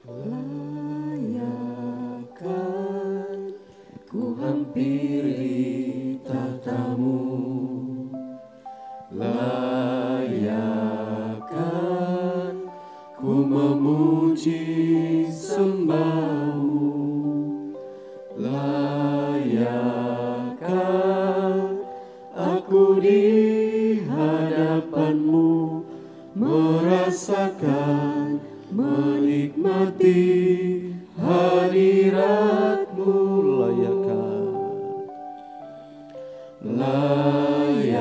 Layakan ku hampiri tahtamu, layakan ku memuji sembahmu, layakan aku di hadapanmu merasakan, menikmati hadiratmu. Layakan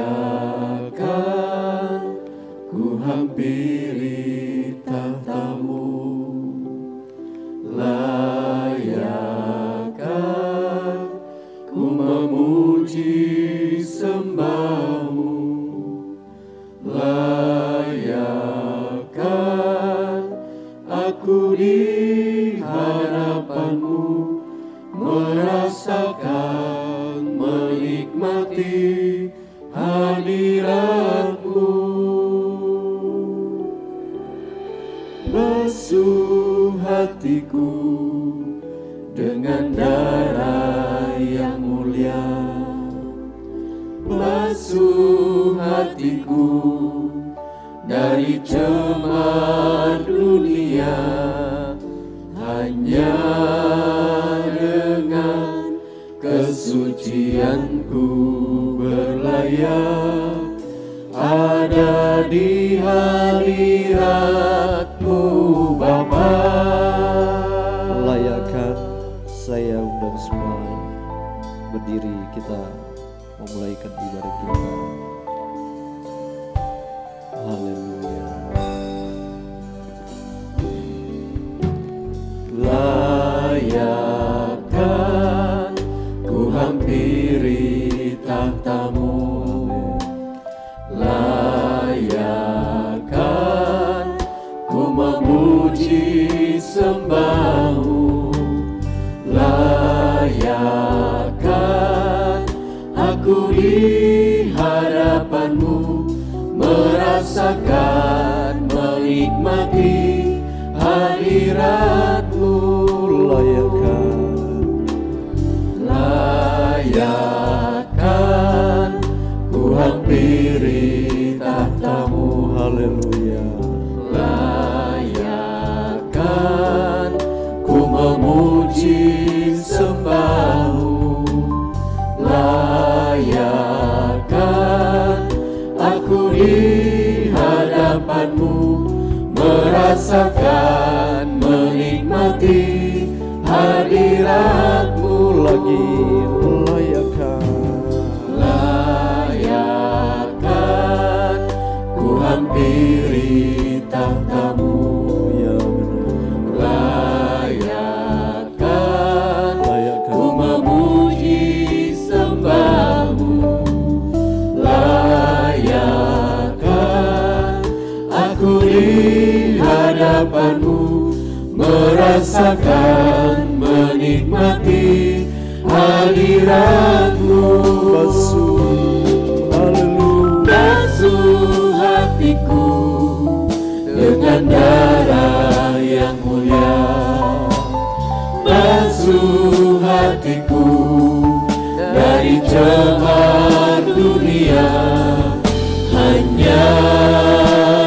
ku hampiri tahtamu, layakan ku memuji sembahmu, layakan aku di hadapanmu merasakan, menikmati hadiratmu. Basuh hatiku dengan darah yang mulia, basuh hatiku dari cemar dunia, hanya dengan kesucianku berlayar ada di hadiratmu Bapa. Layakan saya undang semua berdiri, kita memulaikan ibadah kita. Haleluya. Layakan ku hampiri tahtamu, layakan ku memuji sembahmu, layakan aku di hadapanmu merasakan, menikmati hadiratmu. Layakan ku hampiri tahtamu. Haleluya. Layakan ku memuji sembahmu, layakan aku di hadapanmu merasakan, menikmati hadiratmu. Layakan ku hampiri tahtamu, layakan ku memuji sembahmu, layakan aku di hadapanmu merasakan, menikmati hadiratmu. Basuh hatiku dengan darah yang mulia, basuh hatiku dari cemar dunia, hanya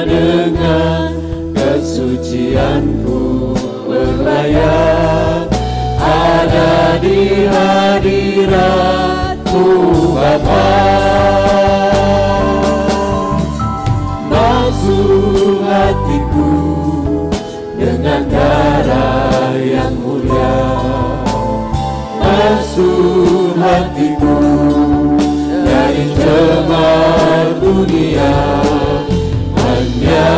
dengan kesucianku berlayar ada di hadiratmu Bapa. Basuh hatiku dengan darah yang mulia, basuh hatiku dari cemar dunia, hanya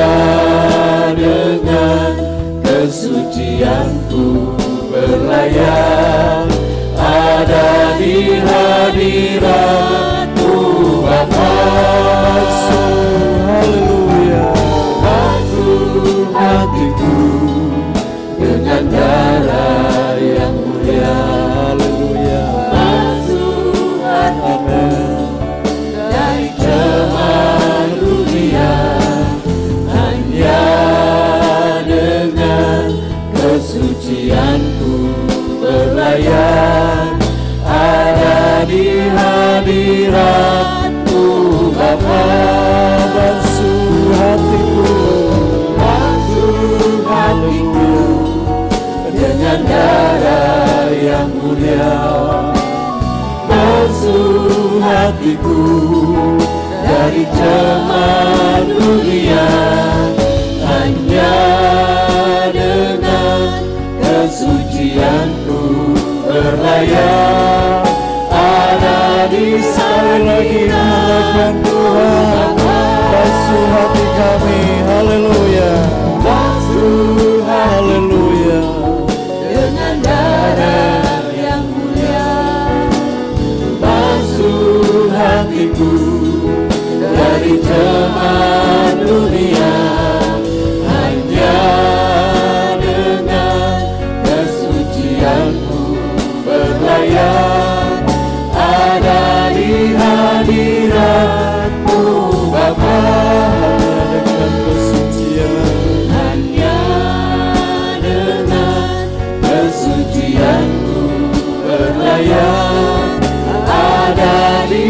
dengan kesucianku berlayar ada di hadiratmu Bapa. Haleluya. Basuh hatiku dengan darah yang mulia, haleluya. Basuh hatiku dari cemar dunia, hanya dengan kesucianmu sucianku berlayar ada di hadirat-Mu Bapa. Basuh hatiku, basuh hatiku dengan darah yang mulia. Basuh hatiku dari cemar dunia, hanya dengan kesucianku berlayar ada di hadirat Tuhan. Basuh hati kami, haleluya. Basuh Haleluya. dengan darah yang mulia. Basuh hatiku dari cemar dunia, hanya dengan kesucianku berlayar ada di hadirat-Mu Bapa. Dengan kesucian, Hanya dengan kesucianku berlayar ada di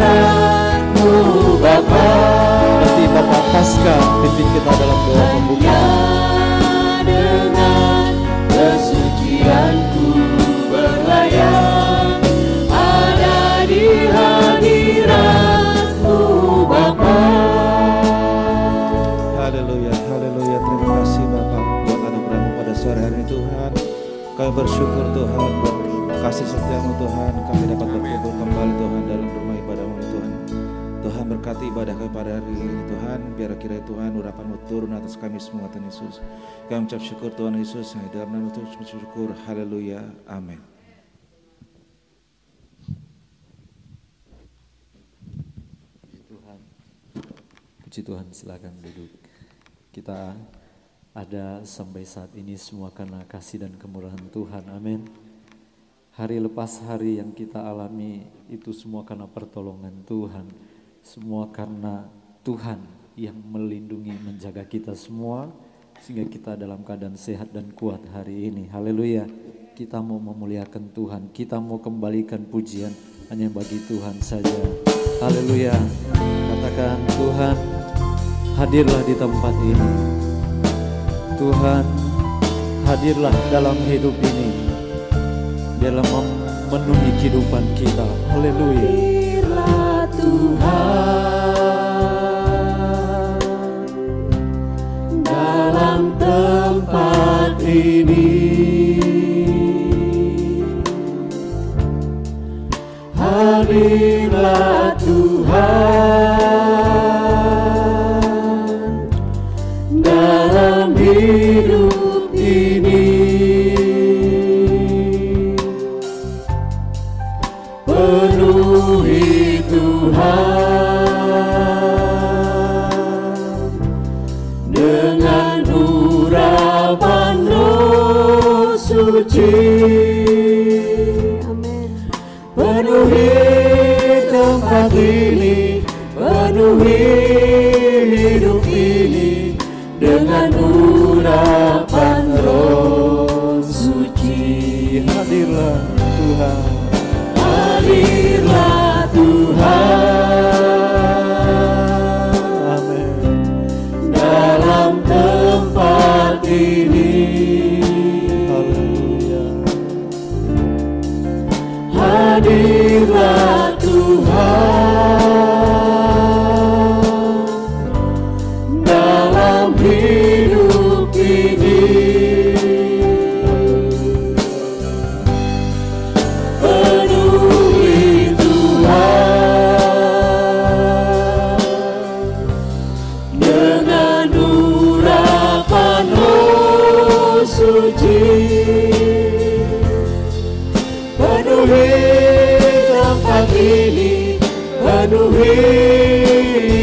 hadirat-Mu Bapa. nanti Bapak Paskah pimpin kita dalam doa pembuka. Hanya dengan kesucianku berlayar ada di hadirat-Mu Bapa. Haleluya, haleluya. Terima kasih Bapak buat anugerah-Mu pada sore hari ini Tuhan. Kami bersyukur Tuhan buat kasih setia-Mu Tuhan. Kami dapat berkumpul kembali Tuhan dalam rumah ibadah-Mu Tuhan. Tuhan berkati ibadah kami pada hari ini Tuhan. Biar kiranya Tuhan urapan-Mu turun atas kami semua Tuhan Yesus. Kami ucap syukur Tuhan Yesus. Dalam nama Tuhan syukur. Haleluya. Amin. Puji Tuhan, silakan duduk. Kita ada sampai saat ini semua karena kasih dan kemurahan Tuhan, amin. Hari lepas hari yang kita alami itu semua karena pertolongan Tuhan. Semua karena Tuhan yang melindungi, menjaga kita semua sehingga kita dalam keadaan sehat dan kuat hari ini. Haleluya. Kita mau memuliakan Tuhan, kita mau kembalikan pujian hanya bagi Tuhan saja. Haleluya. Katakan, Tuhan, hadirlah di tempat ini. Tuhan, hadirlah dalam hidup ini, dalam memenuhi kehidupan kita. Haleluya. Hadirlah Tuhan dalam tempat ini. Hadirlah Tuhan dalam hidup ini. Penuhi Tuhan dengan urapan Roh Suci. Amin. Penuhi tempat ini, penuhi hidup ini dengan urapan Roh Suci. Hadirlah Tuhan. Hadirlah Tuhan, Amin. dalam tempat ini. Haleluya. Hadirlah Tuhan dalam hidup ini. Penuhi Tuhan dengan urapan Roh Suci. Penuhi tempat ini, penuhi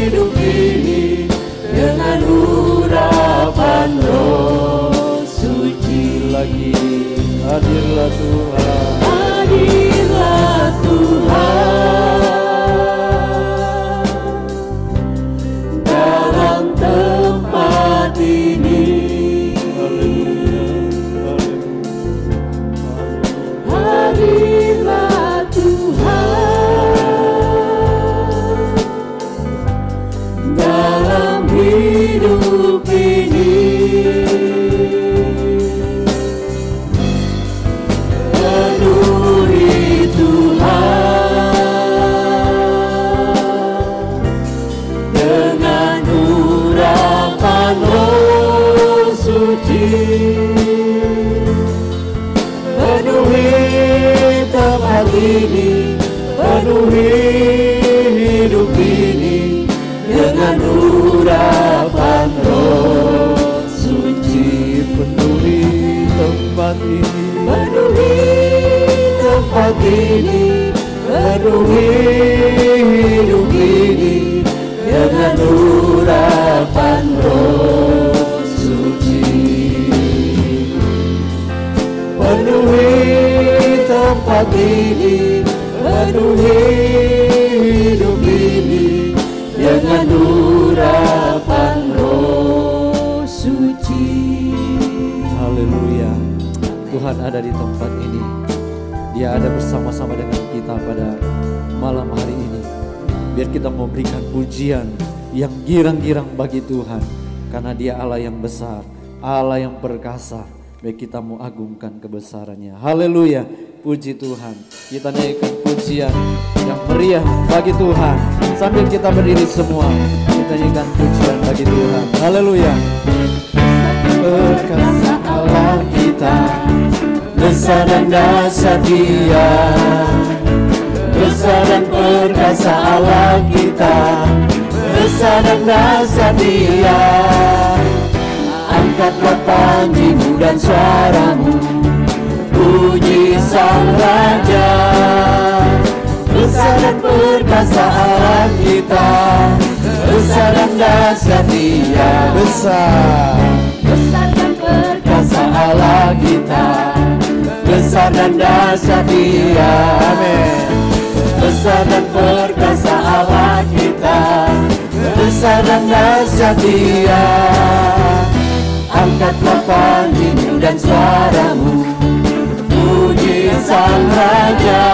hidup ini dengan urapan Roh Suci. Lagi hadirlah Tuhan. Hadirlah Tuhan dalam tempat ini. Haleluya. suci. Penuhi tempat ini, penuhi hidup ini dengan urapan Roh Suci. Penuhi tempat ini, Penuhi tempat ini, penuhi hidup ini dengan urapan Roh Suci. Penuhi tempat ini, penuhi hidup ini dengan urapan Roh Suci. haleluya. Tuhan ada di tempat ini. Dia ada bersama-sama dengan kita pada malam hari ini. Biar kita memberikan pujian yang girang-girang bagi Tuhan. Karena Dia Allah yang besar, Allah yang perkasa. Baik kita mau agungkan kebesarannya. Haleluya, puji Tuhan. Kita naikkan pujian yang meriah bagi Tuhan. Sambil kita berdiri semua, kita nyanyikan pujian bagi Tuhan. Haleluya. Perkasa Allah kita, besar dan dahsyat Dia, besar dan perkasa Allah kita, besar dan dahsyat Dia. Angkatlah panjimu dan suaramu, puji Sang Raja. Besar dan perkasa Allah kita, besar dan dahsyat Dia, besar. besar dan perkasa Allah kita, besar dan dahsyat Dia. Amin. Besar dan perkasa Allah kita, besar dan dahsyat Dia. Angkatlah panjimu dan suaramu, puji Sang Raja.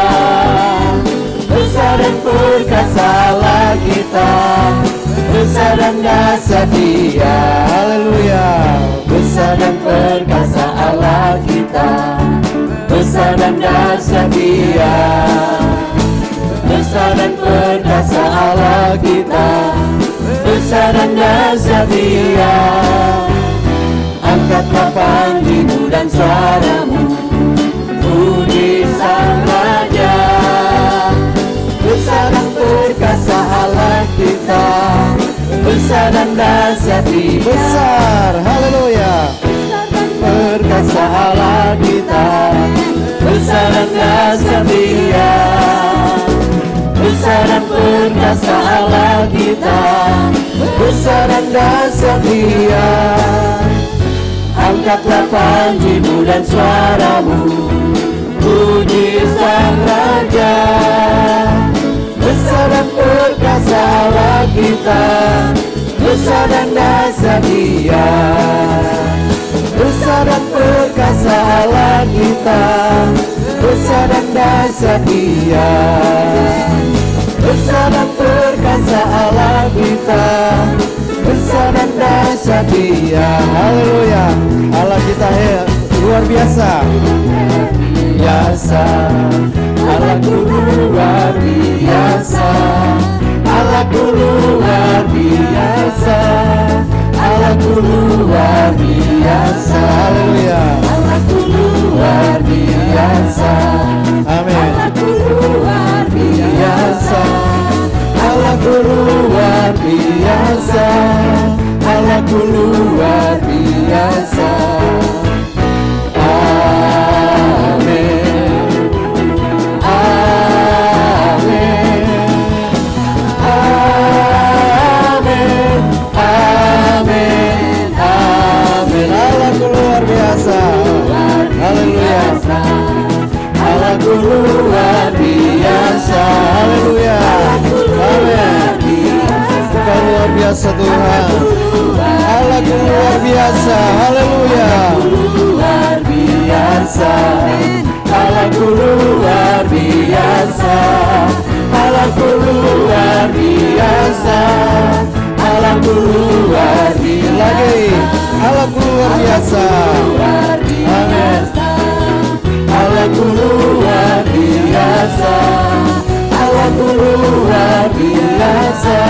Besar dan perkasa Allah kita, besar dan dahsyat Dia. Haleluya. Besar dan perkasa Allah kita, besar dan dahsyat Dia. Besar dan perkasa Allah kita, besar dan dahsyat Dia. Angkatlah panjimu dan suaramu, puji Sang Raja. Besar dan perkasa Allah kita, besar dan dahsyat Dia. Besar. Haleluya. Perkasa Allah kita, besar dan dahsyat Dia. Besar dan perkasa Allah kita, besar dan dahsyat Dia. Angkatlah panjimu dan suaramu, puji Sang Raja. Besar dan perkasa Allah kita, besar dan dahsyat Dia. Besar dan perkasa Allah kita, besar dan dahsyat Dia. Besar dan perkasa Allah kita, besar dan dahsyat Dia. Haleluya. Allah kita luar biasa. Biasa, Allahku luar biasa, Allahku luar biasa, Allahku luar biasa. Haleluya. Allahku luar biasa. Amin. Allahku luar biasa. Allahku luar biasa. Allahku luar biasa. Amin. Amin. Amin. Amin. Amin. Allahku luar biasa. Haleluya. Allahku luar biasa. Haleluya. Amin. Engkau luar biasa Tuhan. Allahku luar biasa. Haleluya. Luar biasa. Allahku luar biasa. Allahku luar biasa. Allahku luar biasa. Lagi. Allahku luar biasa. Amin. Allahku luar biasa. Allahku luar biasa.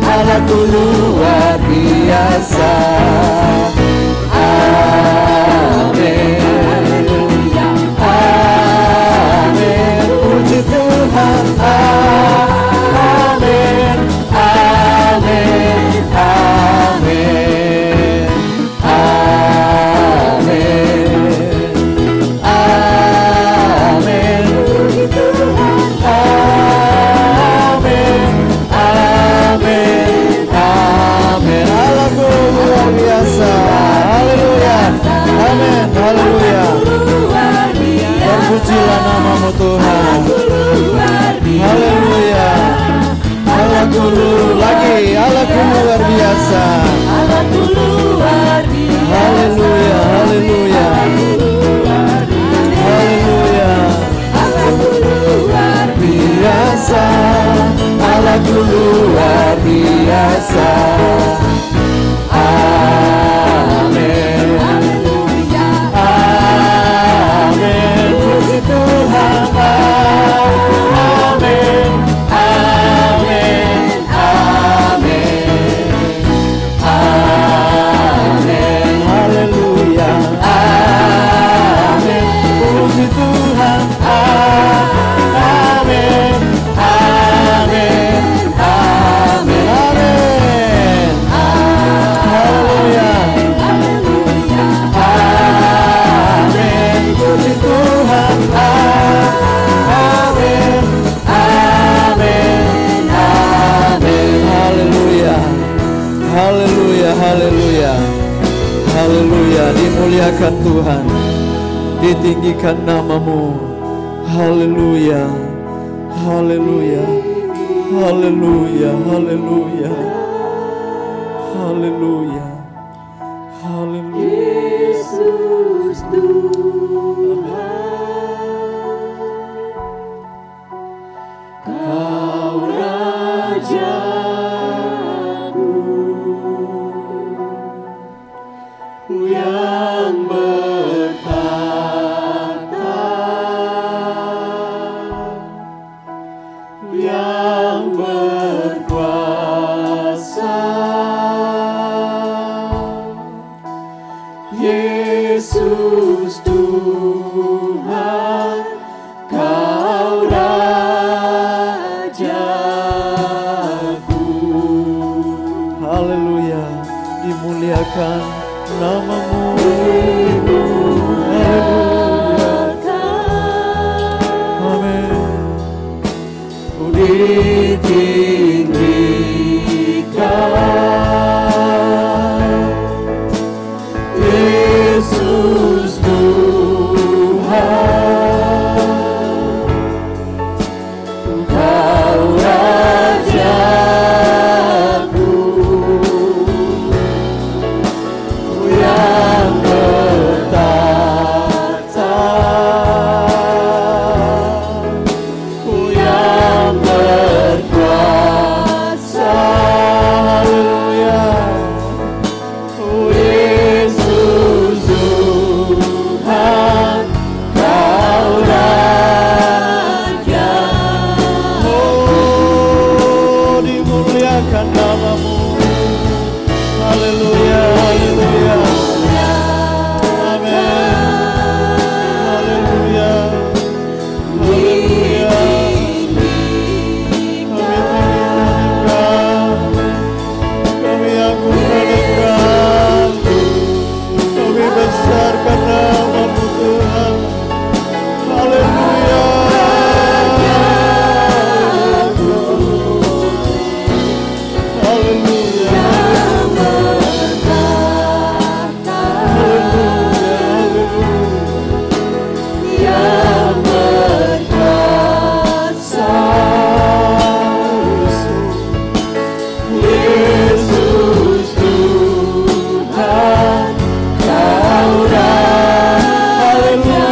Allahku luar biasa. Haleluya, dimuliakan Tuhan, ditinggikan namamu. Haleluya, haleluya, haleluya, haleluya, haleluya, haleluya. Yesus Tuhan, Kau Rajaku yang bertata, yang berkuasa. Yesus Tuhan, Kau Rajaku. Haleluya, dimuliakan namamu. Amin. Ditinggikan Yesus Tuhan, Kau Rajaku yang bertata, yang berkuasa. Haleluya. Yesus Tuhan, Kau Raja. Oh, dimuliakan namamu. Haleluya, haleluya. Amin. Haleluya. Haleluya. Kami agungkan Engkau. Kami besarkan namamu Tuhan. Haleluya. Haleluya. Yang berkuasa. Yesus Tuhan, Kau Raja.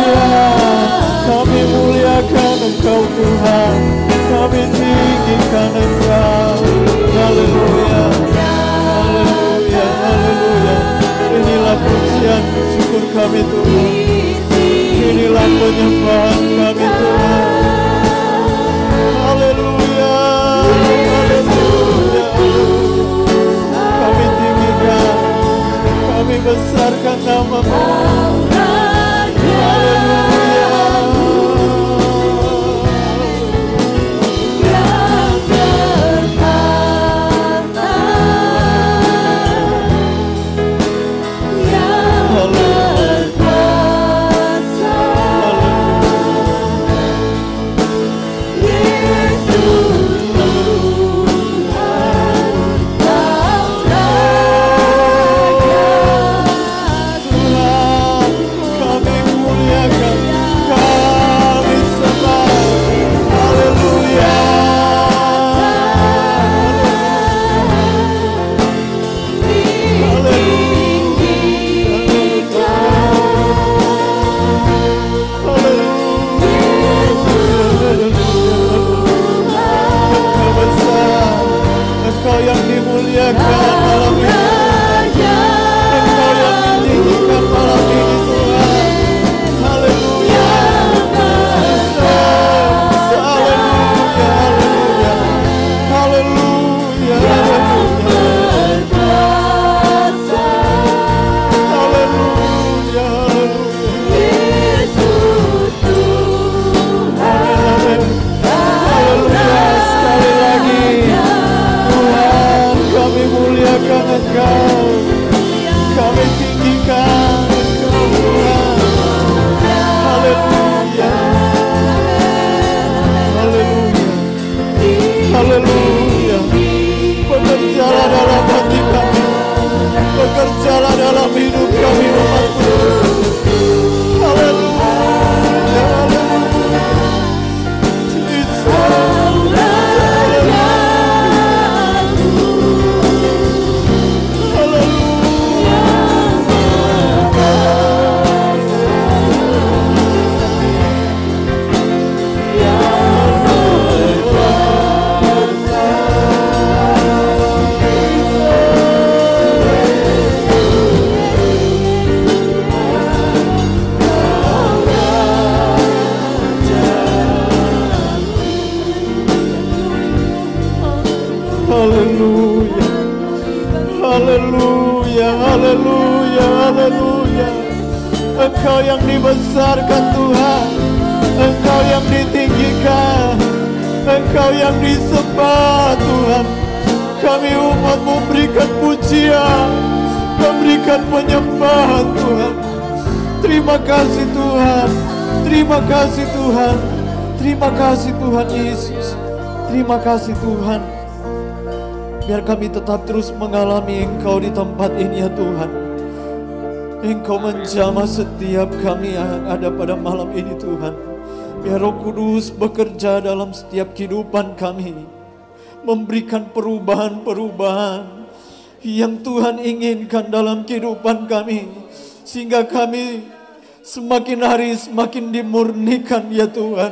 Kami muliakan Engkau Tuhan, kami tinggikan Engkau. Haleluya, haleluya, haleluya. Inilah pujian syukur kami Tuhan, inilah penyembahan kami Tuhan. Haleluya, haleluya. Kami tinggikan, kami besarkan namamu. Engkau yang dibesarkan Tuhan, Engkau yang ditinggikan, Engkau yang disembah Tuhan. Kami umat memberikan pujian, memberikan penyembahan Tuhan. Terima kasih Tuhan, terima kasih Tuhan, terima kasih Tuhan Yesus, terima kasih Tuhan. Biar kami tetap terus mengalami Engkau di tempat ini ya Tuhan. Engkau menjamah setiap kami yang ada pada malam ini Tuhan. Biar Roh Kudus bekerja dalam setiap kehidupan kami, memberikan perubahan-perubahan yang Tuhan inginkan dalam kehidupan kami, sehingga kami semakin hari semakin dimurnikan ya Tuhan,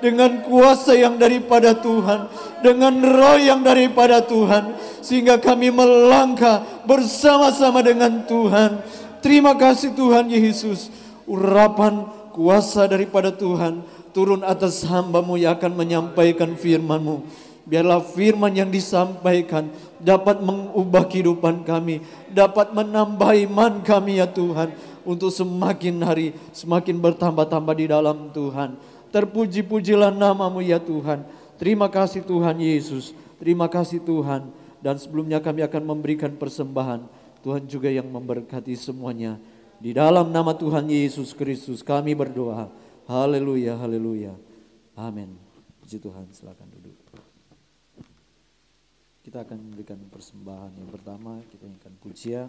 dengan kuasa yang daripada Tuhan, dengan roh yang daripada Tuhan, sehingga kami melangkah bersama-sama dengan Tuhan. Terima kasih Tuhan Yesus. Urapan kuasa daripada Tuhan turun atas hamba-Mu yang akan menyampaikan firman-Mu. Biarlah firman yang disampaikan dapat mengubah kehidupan kami, dapat menambah iman kami ya Tuhan, untuk semakin hari semakin bertambah-tambah di dalam Tuhan. Terpuji-pujilah nama-Mu ya Tuhan. Terima kasih Tuhan Yesus, terima kasih Tuhan. Dan sebelumnya kami akan memberikan persembahan. Tuhan juga yang memberkati semuanya. Di dalam nama Tuhan Yesus Kristus kami berdoa. Haleluya, haleluya. Amin. Puji Tuhan, silakan duduk. Kita akan memberikan persembahan. Yang pertama kita nyanyikan pujian.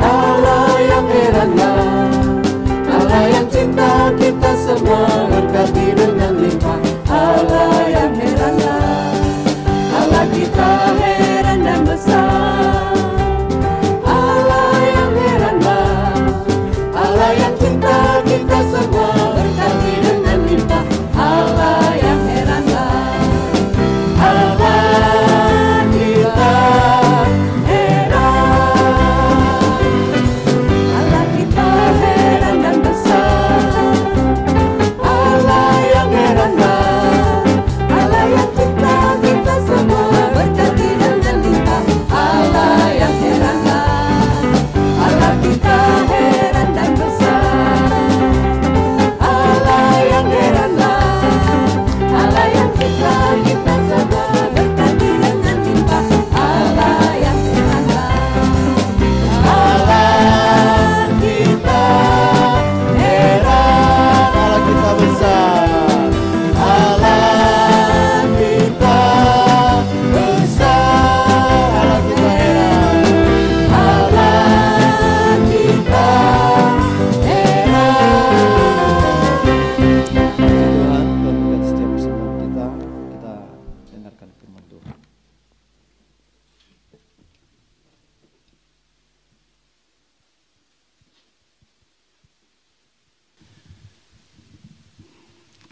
Allah yang heranlah, Allah yang cinta kita semua, berkati dengan limpah. Allah yang heranlah, Allah kita heran dan besar. Allah yang heranlah, Allah yang cinta kita semua, berkati dengan limpah. Allah yang heranlah, Allah kita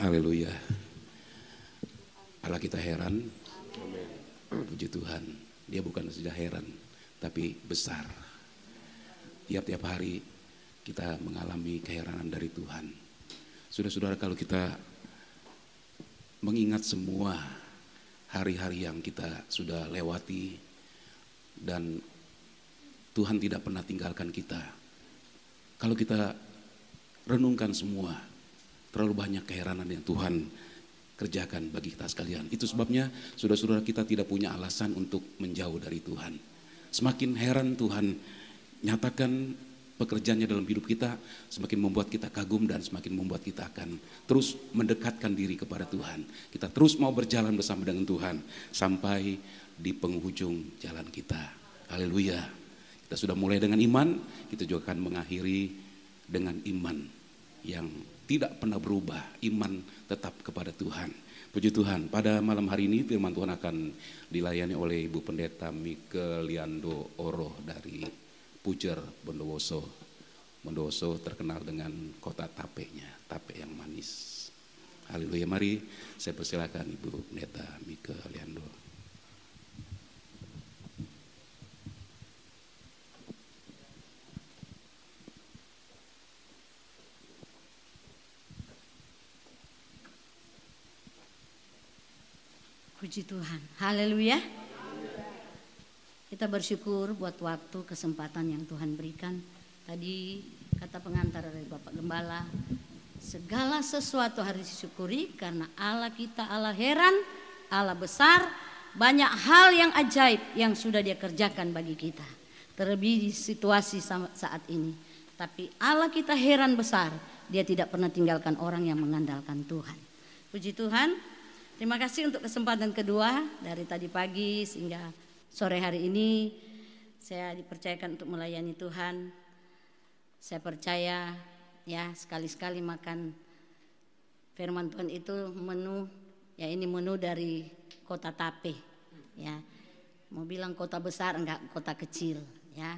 Haleluya. Allah kita heran. Puji Tuhan. Dia bukan saja heran, tapi besar. Tiap-tiap hari kita mengalami keheranan dari Tuhan. Saudara-saudara, kalau kita mengingat semua hari-hari yang kita sudah lewati, dan Tuhan tidak pernah tinggalkan kita. Kalau kita renungkan semua, terlalu banyak keheranan yang Tuhan kerjakan bagi kita sekalian. Itu sebabnya saudara-saudara, kita tidak punya alasan untuk menjauh dari Tuhan. Semakin heran Tuhan nyatakan pekerjaannya dalam hidup kita, semakin membuat kita kagum dan semakin membuat kita akan terus mendekatkan diri kepada Tuhan. Kita terus mau berjalan bersama dengan Tuhan sampai di penghujung jalan kita. Haleluya. Kita sudah mulai dengan iman, kita juga akan mengakhiri dengan iman yang tidak pernah berubah, iman tetap kepada Tuhan. Puji Tuhan, pada malam hari ini firman Tuhan akan dilayani oleh Ibu Pendeta Mike Liando Oro dari Pujer Bondowoso. Bondowoso terkenal dengan kota tapenya, tape yang manis. Haleluya, mari saya persilakan Ibu Pendeta Mike Liando. Puji Tuhan. Haleluya. Kita bersyukur buat waktu, kesempatan yang Tuhan berikan. Tadi kata pengantar dari Bapak Gembala, segala sesuatu harus disyukuri karena Allah kita Allah heran, Allah besar, banyak hal yang ajaib yang sudah Dia kerjakan bagi kita. Terlebih di situasi saat ini. Tapi Allah kita heran besar, Dia tidak pernah tinggalkan orang yang mengandalkan Tuhan. Puji Tuhan. Terima kasih untuk kesempatan kedua dari tadi pagi sehingga sore hari ini saya dipercayakan untuk melayani Tuhan. Saya percaya ya sekali-sekali makan firman Tuhan itu menu, ya ini menu dari kota Tape ya. Mau bilang kota besar enggak, kota kecil ya.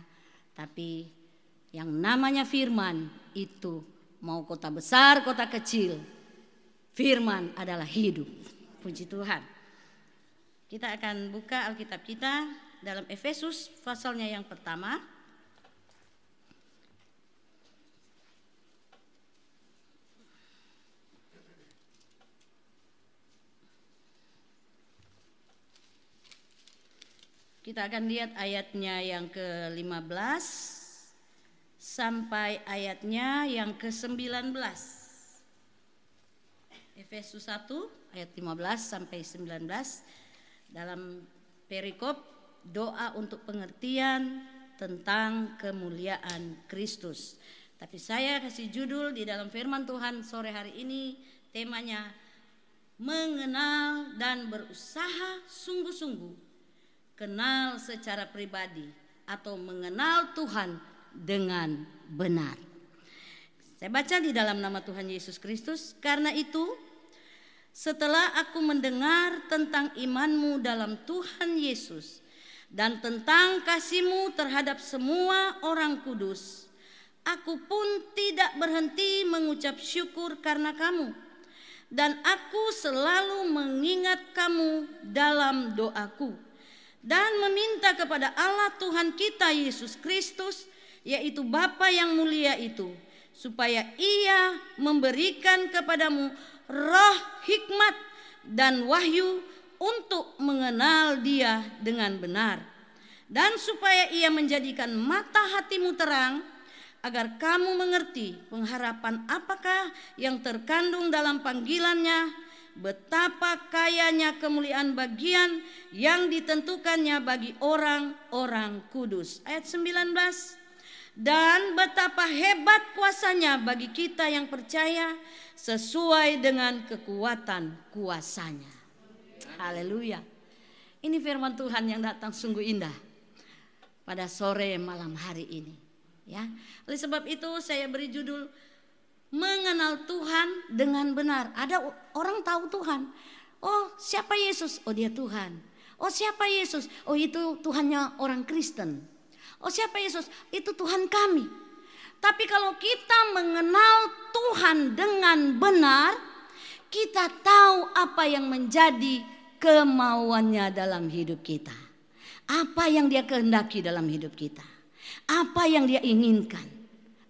Tapi yang namanya firman itu mau kota besar, kota kecil, firman adalah hidup. Puji Tuhan. Kita akan buka Alkitab kita dalam Efesus pasalnya yang pertama. Kita akan lihat ayatnya yang ke-15 sampai ayatnya yang ke-19. Efesus 1 ayat 15 sampai 19 dalam perikop doa untuk pengertian tentang kemuliaan Kristus. Tapi saya kasih judul di dalam firman Tuhan sore hari ini, temanya mengenal dan berusaha sungguh-sungguh, kenal secara pribadi atau mengenal Tuhan dengan benar. Saya baca di dalam nama Tuhan Yesus Kristus. Karena itu, setelah aku mendengar tentang imanmu dalam Tuhan Yesus dan tentang kasihmu terhadap semua orang kudus, aku pun tidak berhenti mengucap syukur karena kamu. Dan aku selalu mengingat kamu dalam doaku dan meminta kepada Allah Tuhan kita Yesus Kristus, yaitu Bapa yang mulia itu, supaya Ia memberikan kepadamu roh hikmat dan wahyu untuk mengenal Dia dengan benar, dan supaya Ia menjadikan mata hatimu terang, agar kamu mengerti pengharapan apakah yang terkandung dalam panggilannya, betapa kayanya kemuliaan bagian yang ditentukannya bagi orang-orang kudus. Ayat 19. Dan betapa hebat kuasanya bagi kita yang percaya sesuai dengan kekuatan kuasanya. Haleluya. Ini firman Tuhan yang datang sungguh indah pada sore malam hari ini. Ya, oleh sebab itu saya beri judul mengenal Tuhan dengan benar. Ada orang tahu Tuhan. Oh, siapa Yesus? Oh, Dia Tuhan. Oh, siapa Yesus? Oh, itu Tuhannya orang Kristen. Oh, siapa Yesus? Itu Tuhan kami. Tapi kalau kita mengenal Tuhan dengan benar, kita tahu apa yang menjadi kemauannya dalam hidup kita. Apa yang Dia kehendaki dalam hidup kita. Apa yang Dia inginkan.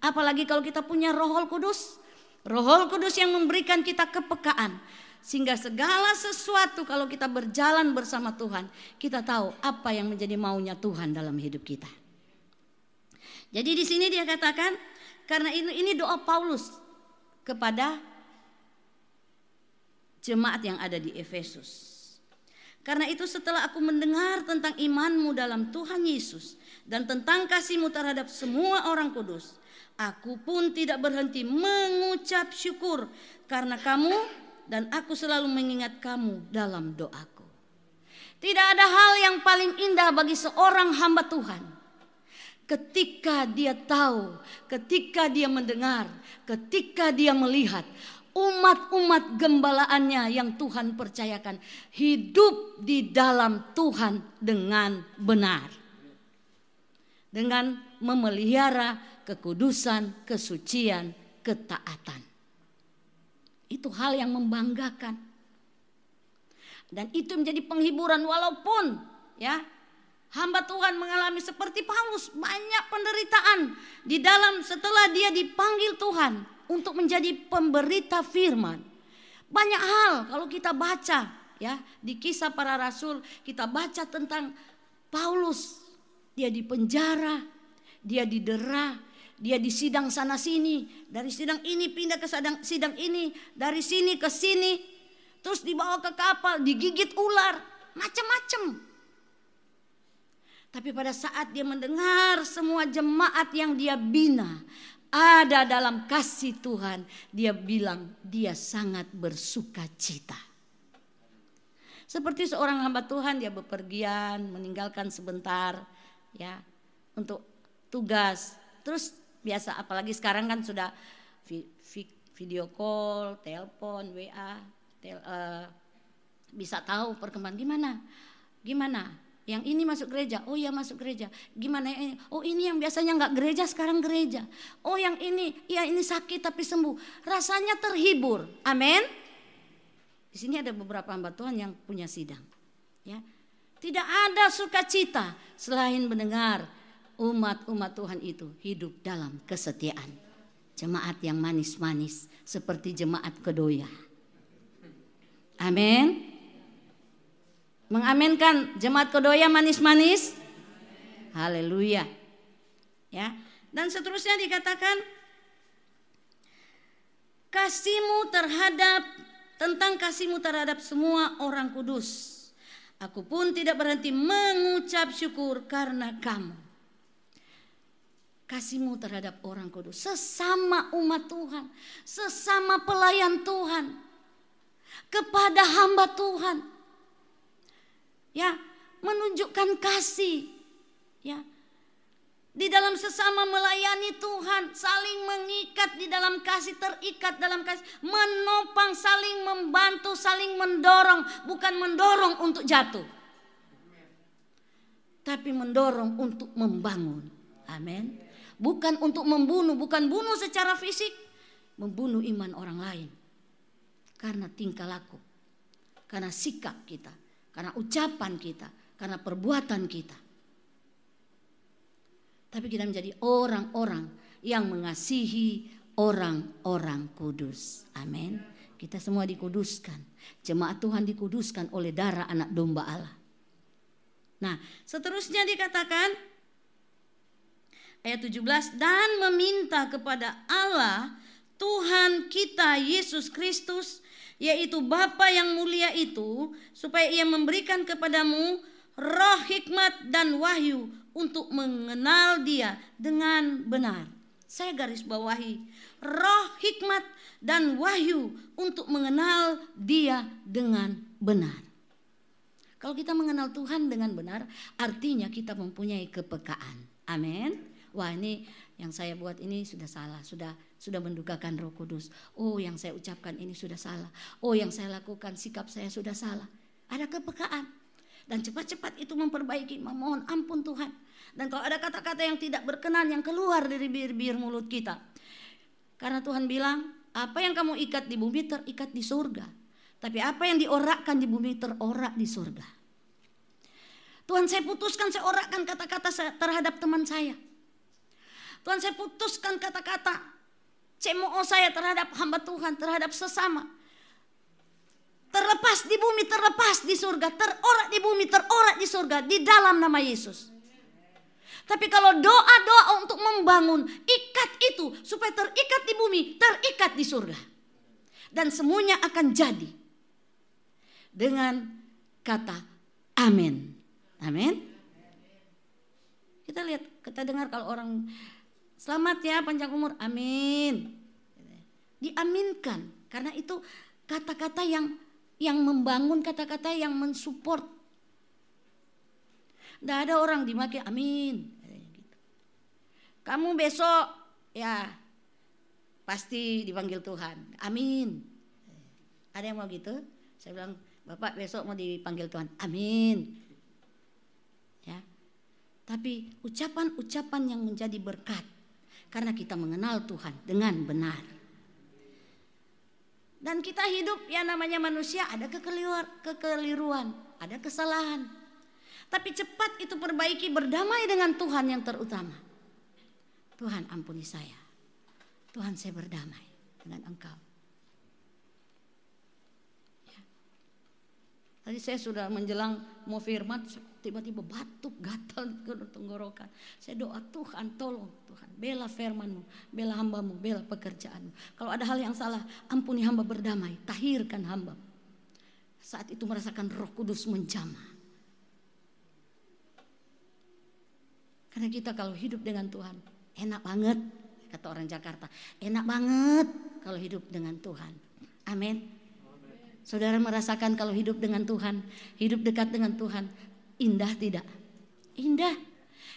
Apalagi kalau kita punya Roh Kudus. Roh Kudus yang memberikan kita kepekaan. Sehingga segala sesuatu kalau kita berjalan bersama Tuhan, kita tahu apa yang menjadi maunya Tuhan dalam hidup kita. Jadi di sini dia katakan, karena ini doa Paulus kepada jemaat yang ada di Efesus. Karena itu setelah aku mendengar tentang imanmu dalam Tuhan Yesus dan tentang kasihmu terhadap semua orang kudus, aku pun tidak berhenti mengucap syukur karena kamu, dan aku selalu mengingat kamu dalam doaku. Tidak ada hal yang paling indah bagi seorang hamba Tuhan ketika dia tahu, ketika dia mendengar, ketika dia melihat umat-umat gembalaannya yang Tuhan percayakan hidup di dalam Tuhan dengan benar, dengan memelihara kekudusan, kesucian, ketaatan. Itu hal yang membanggakan. Dan itu menjadi penghiburan walaupun ya hamba Tuhan mengalami seperti Paulus banyak penderitaan di dalam setelah dia dipanggil Tuhan untuk menjadi pemberita firman. Banyak hal kalau kita baca ya, di Kisah Para Rasul kita baca tentang Paulus. Dia di penjara, dia didera, dia di sidang sana sini, dari sidang ini pindah ke sidang ini, dari sini ke sini, terus dibawa ke kapal, digigit ular, macam-macam. Tapi pada saat dia mendengar semua jemaat yang dia bina ada dalam kasih Tuhan, dia bilang dia sangat bersuka cita. Seperti seorang hamba Tuhan, dia bepergian, meninggalkan sebentar ya untuk tugas. Terus biasa, apalagi sekarang kan sudah video call, telepon, WA, bisa tahu perkembangan gimana. Yang ini masuk gereja, oh ya masuk gereja. Gimana yang ini? Oh ini yang biasanya nggak gereja sekarang gereja. Oh yang ini, ya ini sakit tapi sembuh. Rasanya terhibur, amin. Di sini ada beberapa hamba Tuhan yang punya sidang. Ya, tidak ada sukacita selain mendengar umat-umat Tuhan itu hidup dalam kesetiaan. Jemaat yang manis-manis seperti jemaat Kedoya. Amin. Mengaminkan jemaat Kedoya manis-manis. Haleluya. Ya. Dan seterusnya dikatakan tentang kasihmu terhadap semua orang kudus. Aku pun tidak berhenti mengucap syukur karena kamu. Kasihmu terhadap orang kudus, sesama umat Tuhan, sesama pelayan Tuhan, kepada hamba Tuhan. Ya, menunjukkan kasih. Ya. Di dalam sesama melayani Tuhan, saling mengikat di dalam kasih, terikat dalam kasih, menopang, saling membantu, saling mendorong, bukan mendorong untuk jatuh. Tapi mendorong untuk membangun. Amin. Bukan untuk membunuh, bukan bunuh secara fisik, membunuh iman orang lain. Karena tingkah laku, karena sikap kita, karena ucapan kita, karena perbuatan kita. Tapi kita menjadi orang-orang yang mengasihi orang-orang kudus. Amin. Kita semua dikuduskan. Jemaat Tuhan dikuduskan oleh darah anak domba Allah. Nah, seterusnya dikatakan ayat 17, dan meminta kepada Allah Tuhan kita Yesus Kristus, yaitu Bapa yang mulia itu, supaya ia memberikan kepadamu roh hikmat dan wahyu untuk mengenal Dia dengan benar. Saya garis bawahi, roh hikmat dan wahyu untuk mengenal Dia dengan benar. Kalau kita mengenal Tuhan dengan benar, artinya kita mempunyai kepekaan. Amin. Wah, ini yang saya buat ini sudah salah, sudah mendukakan Roh Kudus. Oh, yang saya ucapkan ini sudah salah. Oh, yang saya lakukan, sikap saya sudah salah. Ada kepekaan. Dan cepat-cepat itu memperbaiki, memohon ampun Tuhan. Dan kalau ada kata-kata yang tidak berkenan yang keluar dari bibir mulut kita. Karena Tuhan bilang, apa yang kamu ikat di bumi terikat di surga. Tapi apa yang diorakkan di bumi terorak di surga. Tuhan, saya putuskan, saya orakkan kata-kata terhadap teman saya. Tuhan, saya putuskan kata-kata cemooh saya terhadap hamba Tuhan, terhadap sesama. Terlepas di bumi, terlepas di surga. Terorak di bumi, terorak di surga. Di dalam nama Yesus. Tapi kalau doa-doa untuk membangun, ikat itu supaya terikat di bumi, terikat di surga. Dan semuanya akan jadi dengan kata amin. Amin. Kita lihat, kita dengar kalau orang selamat ya panjang umur, amin. Diaminkan, karena itu kata-kata yang membangun, kata-kata yang mensupport. Tidak ada orang dimaki amin. Kamu besok ya pasti dipanggil Tuhan, amin. Ada yang mau gitu? Saya bilang, Bapak besok mau dipanggil Tuhan, amin. Ya. Tapi ucapan-ucapan yang menjadi berkat karena kita mengenal Tuhan dengan benar. Dan kita hidup, ya namanya manusia, ada kekeliruan, ada kesalahan. Tapi cepat itu perbaiki, berdamai dengan Tuhan yang terutama. Tuhan ampuni saya. Tuhan, saya berdamai dengan Engkau. Ya. Tadi saya sudah menjelang mau firman, tiba-tiba batuk, gatal ke tenggorokan. Saya doa, Tuhan tolong, Tuhan bela firman-Mu, bela hamba-Mu, bela pekerjaan-Mu. Kalau ada hal yang salah, ampuni hamba, berdamai, tahirkan hamba. Saat itu merasakan Roh Kudus menjamah. Karena kita kalau hidup dengan Tuhan, enak banget, kata orang Jakarta. Enak banget kalau hidup dengan Tuhan. Amin. Saudara merasakan kalau hidup dengan Tuhan, hidup dekat dengan Tuhan, indah tidak? Indah.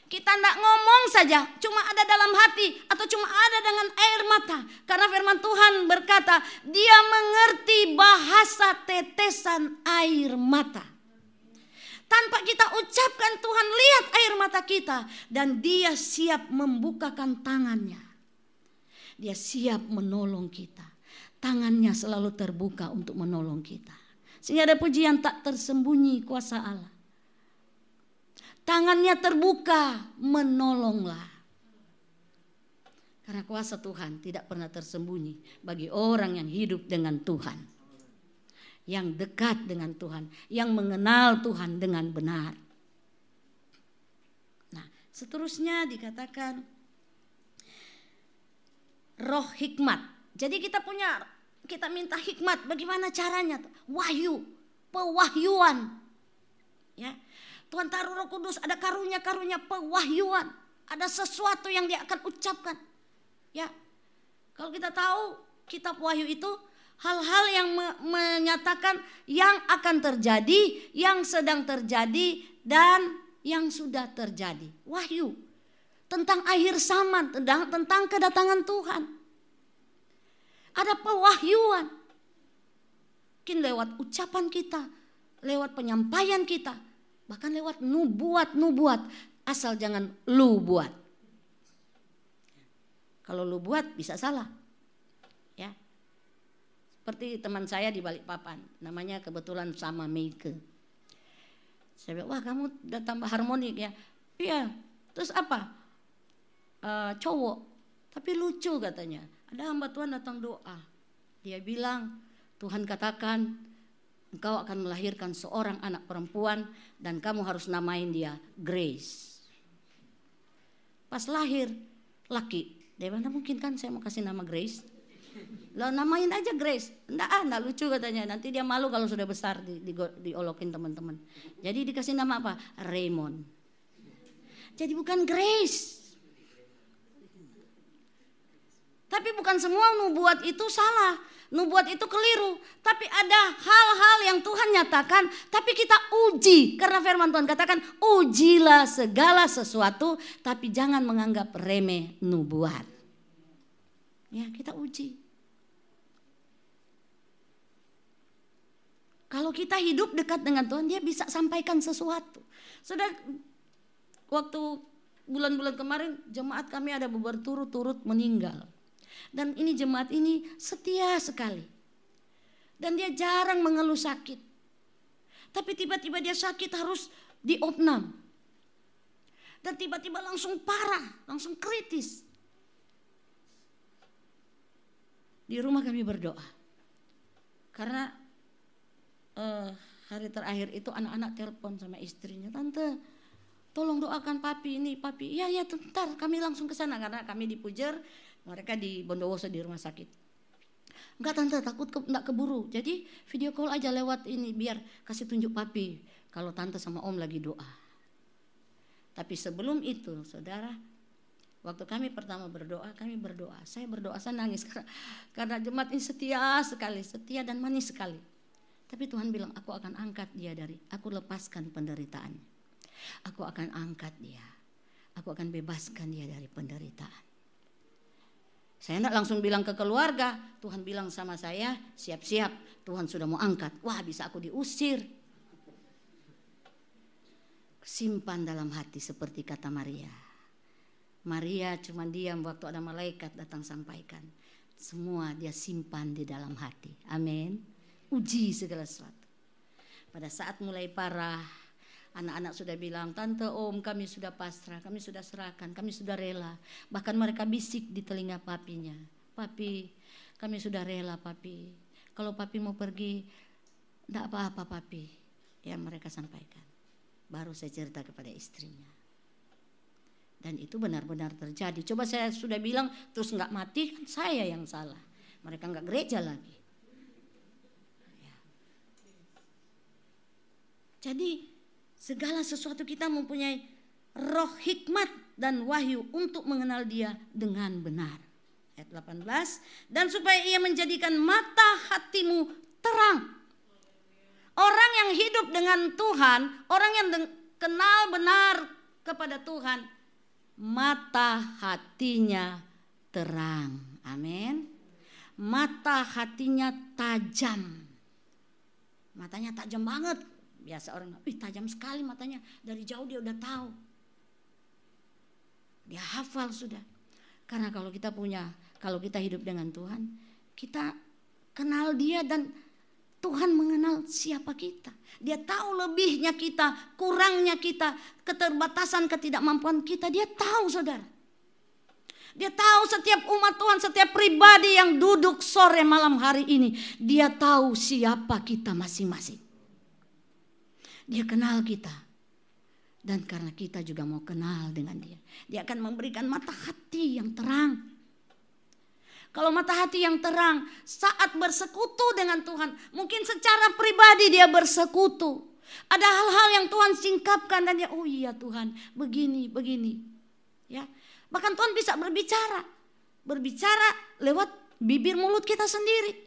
Kita tidak ngomong saja, cuma ada dalam hati atau cuma ada dengan air mata. Karena firman Tuhan berkata, Dia mengerti bahasa tetesan air mata. Tanpa kita ucapkan, Tuhan lihat air mata kita dan Dia siap membukakan tangannya. Dia siap menolong kita. Tangannya selalu terbuka untuk menolong kita. Sehingga ada pujian, tak tersembunyi kuasa Allah. Tangannya terbuka, menolonglah. Karena kuasa Tuhan tidak pernah tersembunyi bagi orang yang hidup dengan Tuhan. Yang dekat dengan Tuhan, yang mengenal Tuhan dengan benar. Nah, seterusnya dikatakan roh hikmat. Jadi kita minta hikmat, bagaimana caranya? Wahyu, pewahyuan. Ya. Tuhan taruh Roh Kudus, ada karunia-karunia pewahyuan. Ada sesuatu yang Dia akan ucapkan. Ya. Kalau kita tahu kitab Wahyu itu hal-hal yang menyatakan yang akan terjadi, yang sedang terjadi, dan yang sudah terjadi. Wahyu tentang akhir zaman, tentang kedatangan Tuhan. Ada pewahyuan. Mungkin lewat ucapan kita, lewat penyampaian kita, bahkan lewat nubuat. Asal jangan lu buat. Kalau lu buat bisa salah. Ya. Seperti teman saya di Balikpapan, namanya kebetulan sama Meike. Saya bilang, wah kamu udah tambah harmonik ya. Iya, terus apa? Cowok, tapi lucu katanya. Ada hamba Tuhan datang doa. Dia bilang, Tuhan katakan engkau akan melahirkan seorang anak perempuan dan kamu harus namain dia Grace. Pas lahir, laki. Dia bilang, mungkin kan saya mau kasih nama Grace. Lah namain aja Grace. Enggak lucu katanya. Nanti dia malu kalau sudah besar diolokin teman-teman. Jadi dikasih nama apa? Raymond. Jadi bukan Grace. Tapi bukan semua nubuat itu salah. Nubuat itu keliru. Tapi ada hal-hal yang Tuhan nyatakan. Tapi kita uji. Karena firman Tuhan katakan, ujilah segala sesuatu. Tapi jangan menganggap remeh nubuat. Ya, kita uji. Kalau kita hidup dekat dengan Tuhan, Dia bisa sampaikan sesuatu. Sudah waktu bulan-bulan kemarin, jemaat kami ada berturut-turut meninggal. Dan ini jemaat ini setia sekali. Dan dia jarang mengeluh sakit. Tapi tiba-tiba dia sakit harus diopnam. Dan tiba-tiba langsung parah, langsung kritis. Di rumah kami berdoa. Karena hari terakhir itu anak-anak telepon sama istrinya, tante tolong doakan papi ini, papi. Ya bentar, kami langsung ke sana karena kami di Pujer, mereka di Bondowoso di rumah sakit. Enggak tante, takut enggak keburu. Jadi video call aja lewat ini biar kasih tunjuk papi kalau tante sama om lagi doa. Tapi sebelum itu, saudara, waktu kami pertama berdoa, saya berdoa, saya nangis karena jemaat ini setia sekali, setia dan manis sekali. Tapi Tuhan bilang, aku akan angkat dia aku lepaskan penderitaannya. Aku akan angkat dia. Aku akan bebaskan dia dari penderitaan. Saya tidak langsung bilang ke keluarga. Tuhan bilang sama saya, siap-siap. Tuhan sudah mau angkat. Wah, bisa aku diusir. Simpan dalam hati seperti kata Maria. Maria cuma diam waktu ada malaikat datang sampaikan. Semua dia simpan di dalam hati. Amin. Uji segala sesuatu. Pada saat mulai parah, anak-anak sudah bilang, tante, om, kami sudah pasrah, kami sudah serahkan, kami sudah rela. Bahkan mereka bisik di telinga papinya, papi, kami sudah rela papi. Kalau papi mau pergi, tidak apa-apa papi. yang mereka sampaikan. Baru saya cerita kepada istrinya. Dan itu benar-benar terjadi. Coba saya sudah bilang terus nggak mati, kan saya yang salah. Mereka nggak gereja lagi. Ya. Jadi segala sesuatu kita mempunyai roh hikmat dan wahyu untuk mengenal Dia dengan benar. Ayat 18, dan supaya Ia menjadikan mata hatimu terang. Orang yang hidup dengan Tuhan, orang yang kenal benar kepada Tuhan, mata hatinya terang. Amin. Mata hatinya tajam. Matanya tajam banget. Biasa orang, tajam sekali matanya. Dari jauh dia udah tahu. Dia hafal sudah. Karena kalau kita hidup dengan Tuhan, kita kenal Dia dan Tuhan mengenal siapa kita. Dia tahu lebihnya kita, kurangnya kita, keterbatasan, ketidakmampuan kita. Dia tahu, saudara. Dia tahu setiap umat Tuhan, setiap pribadi yang duduk sore malam hari ini. Dia tahu siapa kita masing-masing. Dia kenal kita. Dan karena kita juga mau kenal dengan Dia, Dia akan memberikan mata hati yang terang. Kalau mata hati yang terang, saat bersekutu dengan Tuhan, mungkin secara pribadi dia bersekutu. Ada hal-hal yang Tuhan singkapkan dan dia, oh iya Tuhan, begini. Ya, bahkan Tuhan bisa berbicara lewat bibir mulut kita sendiri.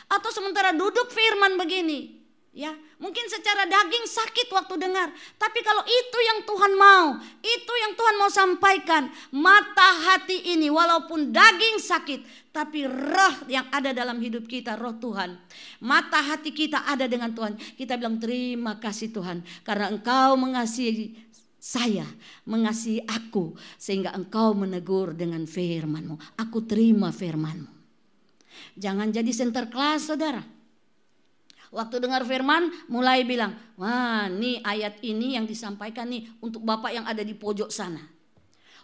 Atau sementara duduk firman begini. Ya, mungkin secara daging sakit waktu dengar, tapi kalau itu yang Tuhan mau, itu yang Tuhan mau sampaikan, mata hati ini walaupun daging sakit, tapi roh yang ada dalam hidup kita, roh Tuhan, mata hati kita ada dengan Tuhan. Kita bilang terima kasih Tuhan, karena Engkau mengasihi saya, mengasihi aku, sehingga Engkau menegur dengan firman-Mu. Aku terima firman-Mu. Jangan jadi center class, saudara. Waktu dengar firman mulai bilang, wah nih ayat ini yang disampaikan nih untuk bapak yang ada di pojok sana.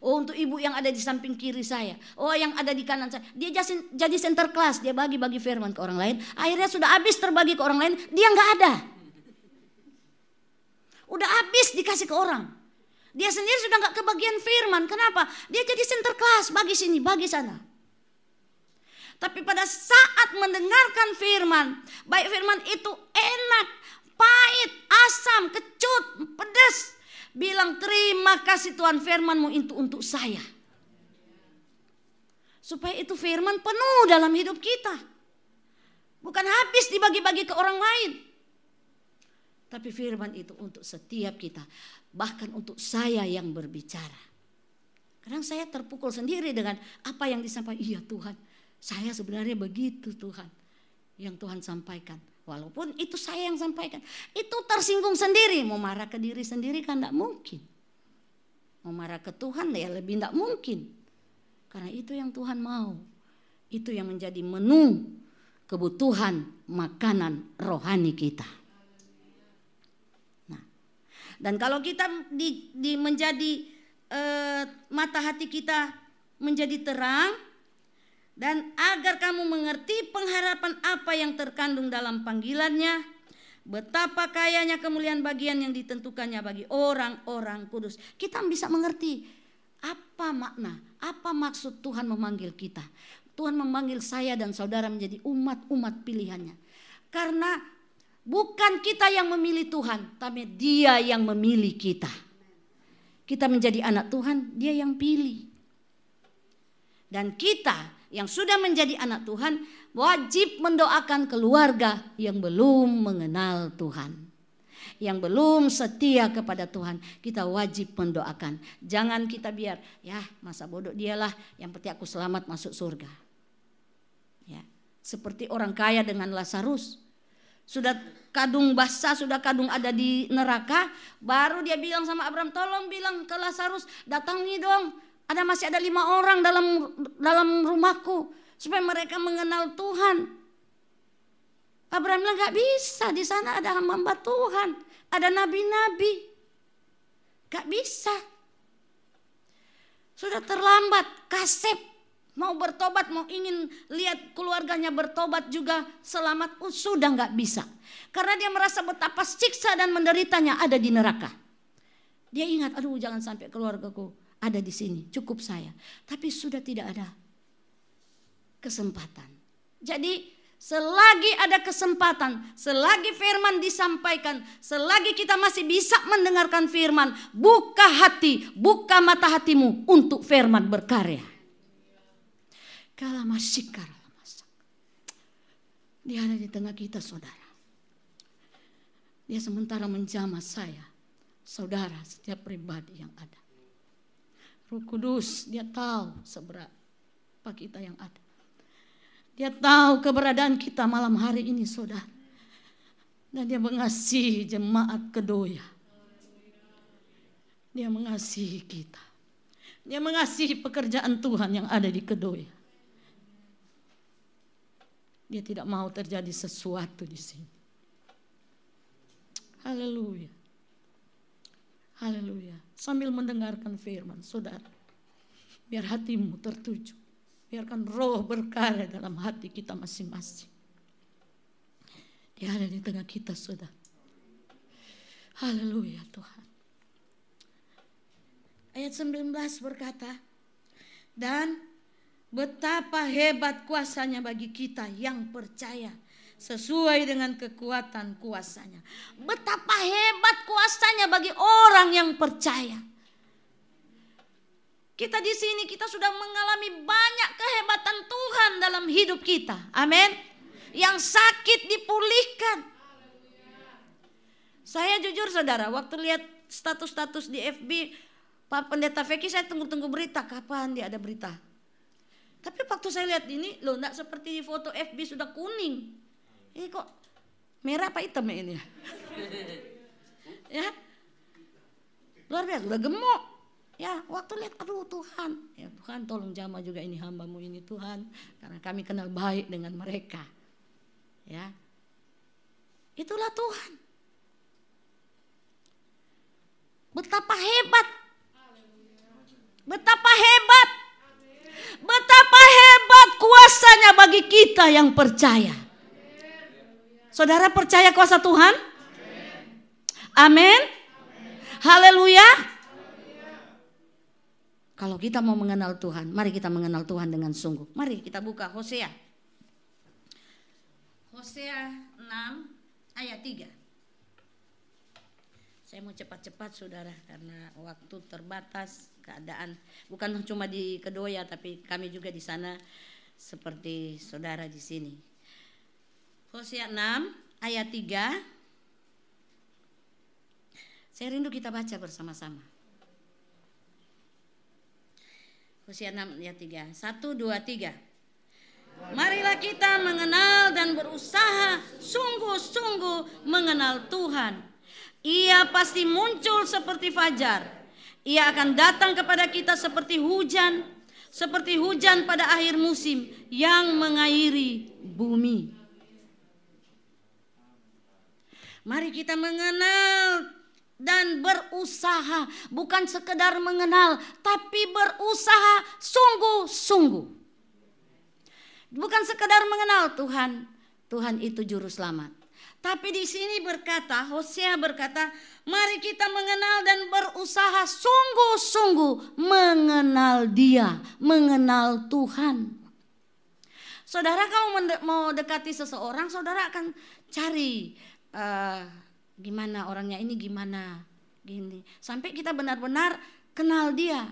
Oh untuk ibu yang ada di samping kiri saya. Oh yang ada di kanan saya. Dia jadi center class, dia bagi-bagi firman ke orang lain. Akhirnya sudah habis terbagi ke orang lain, dia nggak ada. Udah habis dikasih ke orang. Dia sendiri sudah nggak kebagian firman. Kenapa? Dia jadi center class, bagi sini, bagi sana. Tapi pada saat mendengarkan firman, baik firman itu enak, pahit, asam, kecut, pedas, bilang terima kasih Tuhan, firman-Mu itu untuk saya. Supaya itu firman penuh dalam hidup kita. Bukan habis dibagi-bagi ke orang lain. Tapi firman itu untuk setiap kita. Bahkan untuk saya yang berbicara. Kadang saya terpukul sendiri dengan apa yang disampaikan. Iya Tuhan. Saya sebenarnya begitu Tuhan yang Tuhan sampaikan. Walaupun itu saya yang sampaikan. Itu tersinggung sendiri. Mau marah ke diri sendiri kan tidak mungkin. Mau marah ke Tuhan ya lebih tidak mungkin. Karena itu yang Tuhan mau. Itu yang menjadi menu kebutuhan makanan rohani kita. Nah, dan kalau kita menjadi mata hati kita menjadi terang. Dan agar kamu mengerti pengharapan apa yang terkandung dalam panggilannya, betapa kayanya kemuliaan bagian yang ditentukannya bagi orang-orang kudus. Kita bisa mengerti apa makna, apa maksud Tuhan memanggil kita. Tuhan memanggil saya dan saudara menjadi umat-umat pilihannya. Karena bukan kita yang memilih Tuhan, tapi Dia yang memilih kita. Kita menjadi anak Tuhan, Dia yang pilih. Dan kita yang sudah menjadi anak Tuhan wajib mendoakan keluarga yang belum mengenal Tuhan. Yang belum setia kepada Tuhan, kita wajib mendoakan. Jangan kita biar, ya masa bodoh dialah, yang penting aku selamat masuk surga. Ya, seperti orang kaya dengan Lazarus. Sudah kadung basah, sudah kadung ada di neraka, baru dia bilang sama Abraham, tolong bilang ke Lazarus, datangi dong. Masih ada 5 orang dalam rumahku supaya mereka mengenal Tuhan. Abraham bilang gak bisa, di sana ada hamba Tuhan, ada nabi-nabi, gak bisa. Sudah terlambat, Kaseb mau bertobat, mau ingin lihat keluarganya bertobat juga selamat, sudah nggak bisa. Karena dia merasa betapa siksa dan menderitanya ada di neraka. Dia ingat, aduh jangan sampai keluargaku ada di sini, cukup saya. Tapi sudah tidak ada kesempatan. Jadi selagi ada kesempatan, selagi firman disampaikan, selagi kita masih bisa mendengarkan firman, buka hati, buka mata hatimu untuk firman berkarya. Dia ada di tengah kita, saudara. Dia sementara menjamah saya, saudara, setiap pribadi yang ada. Roh Kudus, dia tahu seberapa kita yang ada. Dia tahu keberadaan kita malam hari ini, saudara. Dan dia mengasihi jemaat Kedoya. Dia mengasihi kita. Dia mengasihi pekerjaan Tuhan yang ada di Kedoya. Dia tidak mau terjadi sesuatu di sini. Haleluya. Haleluya. Sambil mendengarkan firman, saudara, biar hatimu tertuju. Biarkan roh berkarya dalam hati kita masing-masing. Dia ada di tengah kita, saudara. Haleluya Tuhan. Ayat 19 berkata, dan betapa hebat kuasanya bagi kita yang percaya sesuai dengan kekuatan kuasanya. Betapa hebat kuasanya bagi orang yang percaya. Kita di sini kita sudah mengalami banyak kehebatan Tuhan dalam hidup kita. Amin. Yang sakit dipulihkan. Saya jujur saudara, waktu lihat status-status di FB Pak Pendeta Feki, saya tunggu-tunggu berita, kapan dia ada berita. Tapi waktu saya lihat ini, loh enggak seperti di foto FB sudah kuning. Ini kok merah apa hitam ini ya? Ya. Luar biasa, sudah gemuk. Ya, waktu lihat, aduh Tuhan, ya Tuhan tolong jamah juga ini hamba-Mu ini Tuhan, karena kami kenal baik dengan mereka. Ya, itulah Tuhan. Betapa hebat, betapa hebat, betapa hebat kuasanya bagi kita yang percaya. Saudara percaya kuasa Tuhan? Amin. Haleluya. Kalau kita mau mengenal Tuhan, mari kita mengenal Tuhan dengan sungguh. Mari kita buka Hosea. Hosea 6 ayat 3. Saya mau cepat-cepat saudara, karena waktu terbatas, keadaan. Bukan cuma di Kedoya, tapi kami juga di sana seperti saudara di sini. Hosea 6 ayat 3. Saya rindu kita baca bersama-sama. Hosea 6 ayat 3. 1, 2, 3. Marilah kita mengenal dan berusaha sungguh-sungguh mengenal Tuhan. Ia pasti muncul seperti fajar. Ia akan datang kepada kita seperti hujan pada akhir musim yang mengairi bumi. Mari kita mengenal dan berusaha, bukan sekedar mengenal, tapi berusaha sungguh-sungguh. Bukan sekedar mengenal Tuhan, Tuhan itu juru selamat. Tapi di sini berkata, Hosea berkata, mari kita mengenal dan berusaha sungguh-sungguh mengenal Dia, mengenal Tuhan. Saudara kalau mau dekati seseorang, saudara akan cari gimana orangnya ini, gimana gini, sampai kita benar-benar kenal dia,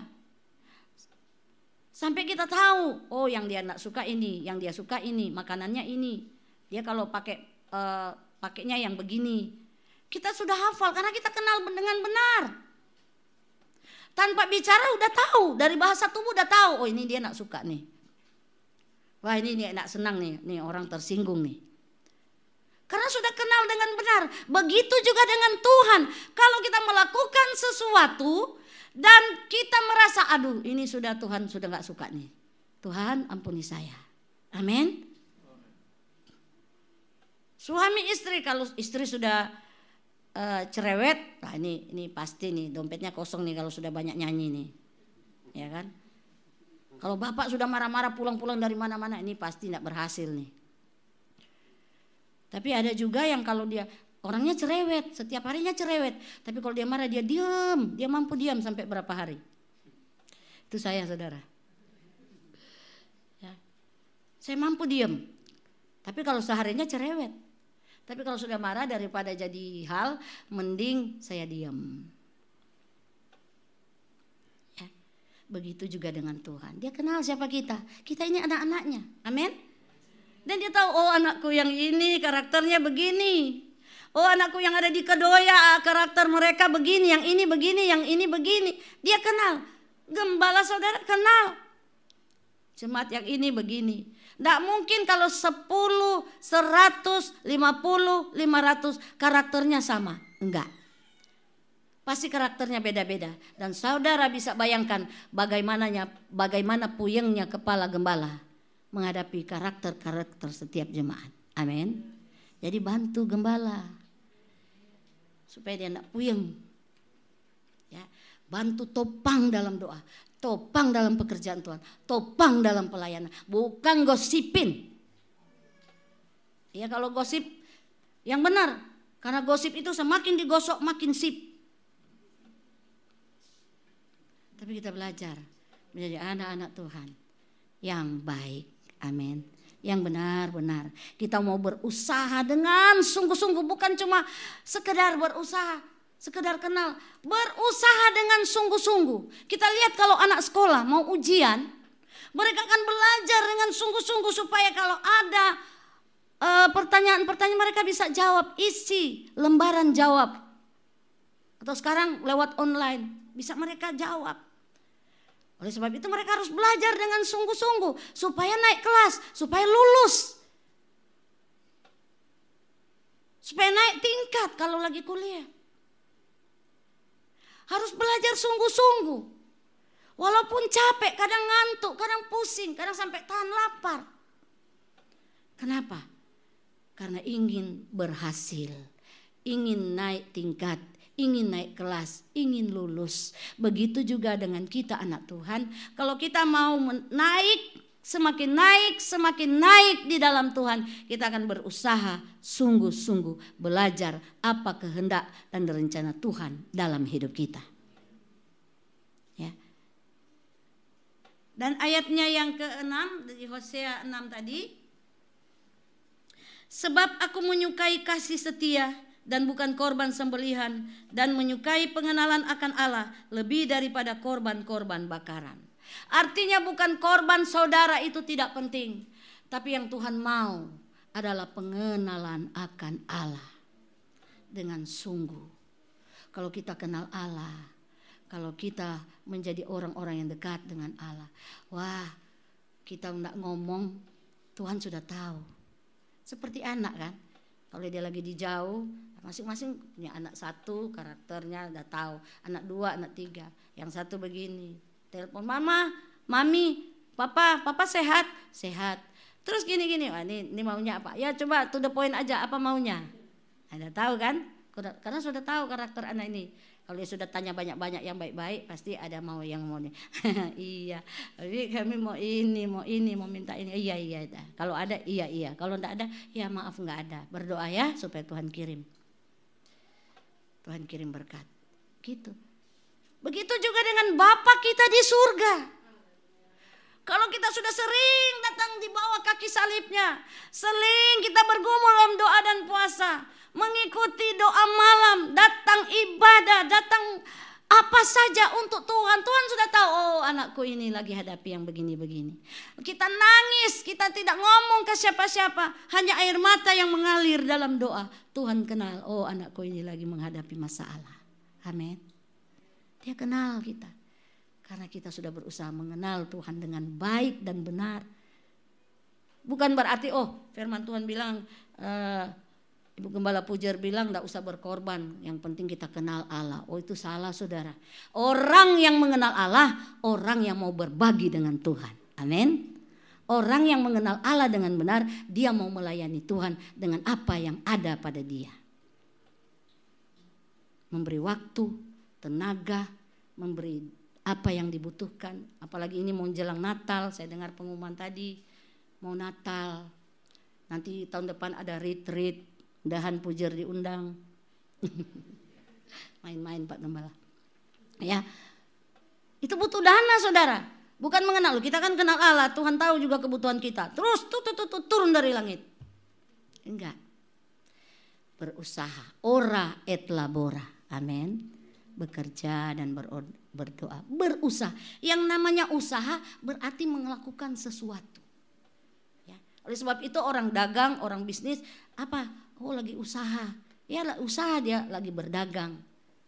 sampai kita tahu, oh yang dia nak suka ini, yang dia suka ini, makanannya ini, dia kalau pakainya yang begini. Kita sudah hafal karena kita kenal dengan benar. Tanpa bicara udah tahu, dari bahasa tubuh udah tahu, oh ini dia nak suka nih, wah ini dia nak senang nih orang tersinggung nih. Karena sudah kenal dengan benar. Begitu juga dengan Tuhan. Kalau kita melakukan sesuatu dan kita merasa, aduh ini Tuhan sudah gak suka nih, Tuhan ampuni saya. Amin. Suami istri, kalau istri sudah cerewet, nah ini pasti nih dompetnya kosong nih kalau sudah banyak nyanyi nih, ya kan? Kalau bapak sudah marah-marah pulang-pulang dari mana-mana, ini pasti tidak berhasil nih. Tapi ada juga yang kalau dia orangnya cerewet, setiap harinya cerewet. Tapi kalau dia marah dia diam, dia mampu diam sampai berapa hari. Itu saya, saudara. Ya. Saya mampu diam. Tapi kalau seharinya cerewet. Tapi kalau sudah marah daripada jadi hal, mending saya diam. Ya. Begitu juga dengan Tuhan. Dia kenal siapa kita. Kita ini anak-anaknya. Amin. Dan dia tahu, oh anakku yang ini karakternya begini. Oh anakku yang ada di Kedoya karakter mereka begini, yang ini begini, yang ini begini. Dia kenal. Gembala saudara kenal. Jemaat yang ini begini. Tidak mungkin kalau 10, 100, 50, 500 karakternya sama. Enggak. Pasti karakternya beda-beda. Dan saudara bisa bayangkan bagaimana puyengnya kepala gembala menghadapi karakter-karakter setiap jemaat. Amin. Jadi bantu gembala supaya dia tidak puyeng. Ya, bantu topang dalam doa, topang dalam pekerjaan Tuhan, topang dalam pelayanan, bukan gosipin. Ya kalau gosip yang benar, karena gosip itu semakin digosok makin sip. Tapi kita belajar menjadi anak-anak Tuhan yang baik. Amin. Yang benar-benar kita mau berusaha dengan sungguh-sungguh, bukan cuma sekedar berusaha, sekedar kenal, berusaha dengan sungguh-sungguh. Kita lihat kalau anak sekolah mau ujian, mereka akan belajar dengan sungguh-sungguh supaya kalau ada pertanyaan-pertanyaan mereka bisa jawab, isi lembaran jawab. Atau sekarang lewat online bisa mereka jawab. Oleh sebab itu mereka harus belajar dengan sungguh-sungguh supaya naik kelas, supaya lulus. Supaya naik tingkat kalau lagi kuliah. Harus belajar sungguh-sungguh. Walaupun capek, kadang ngantuk, kadang pusing, kadang sampai tahan lapar. Kenapa? Karena ingin berhasil, ingin naik tingkat, ingin naik kelas, ingin lulus. Begitu juga dengan kita anak Tuhan. Kalau kita mau naik, semakin naik di dalam Tuhan, kita akan berusaha sungguh-sungguh belajar apa kehendak dan rencana Tuhan dalam hidup kita. Ya. Dan ayatnya yang ke-6 dari Hosea 6 tadi. Sebab aku menyukai kasih setia dan bukan korban sembelihan, dan menyukai pengenalan akan Allah lebih daripada korban-korban bakaran. Artinya bukan korban saudara itu tidak penting, tapi yang Tuhan mau adalah pengenalan akan Allah dengan sungguh. Kalau kita kenal Allah, kalau kita menjadi orang-orang yang dekat dengan Allah, wah kita tidak ngomong, Tuhan sudah tahu. Seperti anak kan, kalau dia lagi di jauh, masing-masing punya anak satu, karakternya udah tahu. Anak dua, anak tiga. Yang satu begini, telepon mama, mami, papa sehat, sehat. Terus gini, wah ini maunya apa? Ya coba to the point aja, apa maunya? Anda tahu kan? Karena sudah tahu karakter anak ini. Kalau dia sudah tanya banyak-banyak yang baik-baik, pasti ada mau yang mau nih. Iya, tapi kami mau ini, mau minta ini. Iya. Kalau ada, iya. Kalau enggak ada, ya maaf enggak ada. Berdoa ya supaya Tuhan kirim. Tuhan kirim berkat. Gitu. Begitu juga dengan Bapa kita di surga. Kalau kita sudah sering datang di bawah kaki salibnya, sering kita bergumul dalam doa dan puasa, mengikuti doa malam, datang ibadah, datang apa saja untuk Tuhan. Tuhan sudah tahu, oh anakku ini lagi hadapi yang begini-begini. Kita nangis, kita tidak ngomong ke siapa-siapa, hanya air mata yang mengalir dalam doa. Tuhan kenal, oh anakku ini lagi menghadapi masalah. Amin. Dia kenal kita. Karena kita sudah berusaha mengenal Tuhan dengan baik dan benar. Bukan berarti firman Tuhan bilang, Ibu Gembala Pujar bilang tidak usah berkorban, yang penting kita kenal Allah. Oh itu salah saudara. Orang yang mengenal Allah, orang yang mau berbagi dengan Tuhan. Amin. Orang yang mengenal Allah dengan benar, dia mau melayani Tuhan dengan apa yang ada pada dia. Memberi waktu, tenaga, memberi apa yang dibutuhkan. Apalagi ini mau jelang Natal, saya dengar pengumuman tadi mau Natal. Nanti tahun depan ada retreat, mudahan Pujer diundang. Main-main Pak Gembala. Ya, itu butuh dana saudara. Bukan mengenal, kita kan kenal Allah, Tuhan tahu juga kebutuhan kita. Terus turun dari langit. Enggak. Berusaha, ora et labora. Amin. Bekerja dan berdoa, berusaha. Yang namanya usaha berarti melakukan sesuatu. Ya. Oleh sebab itu orang dagang, orang bisnis, apa? Oh lagi usaha. Ya usaha, dia lagi berdagang,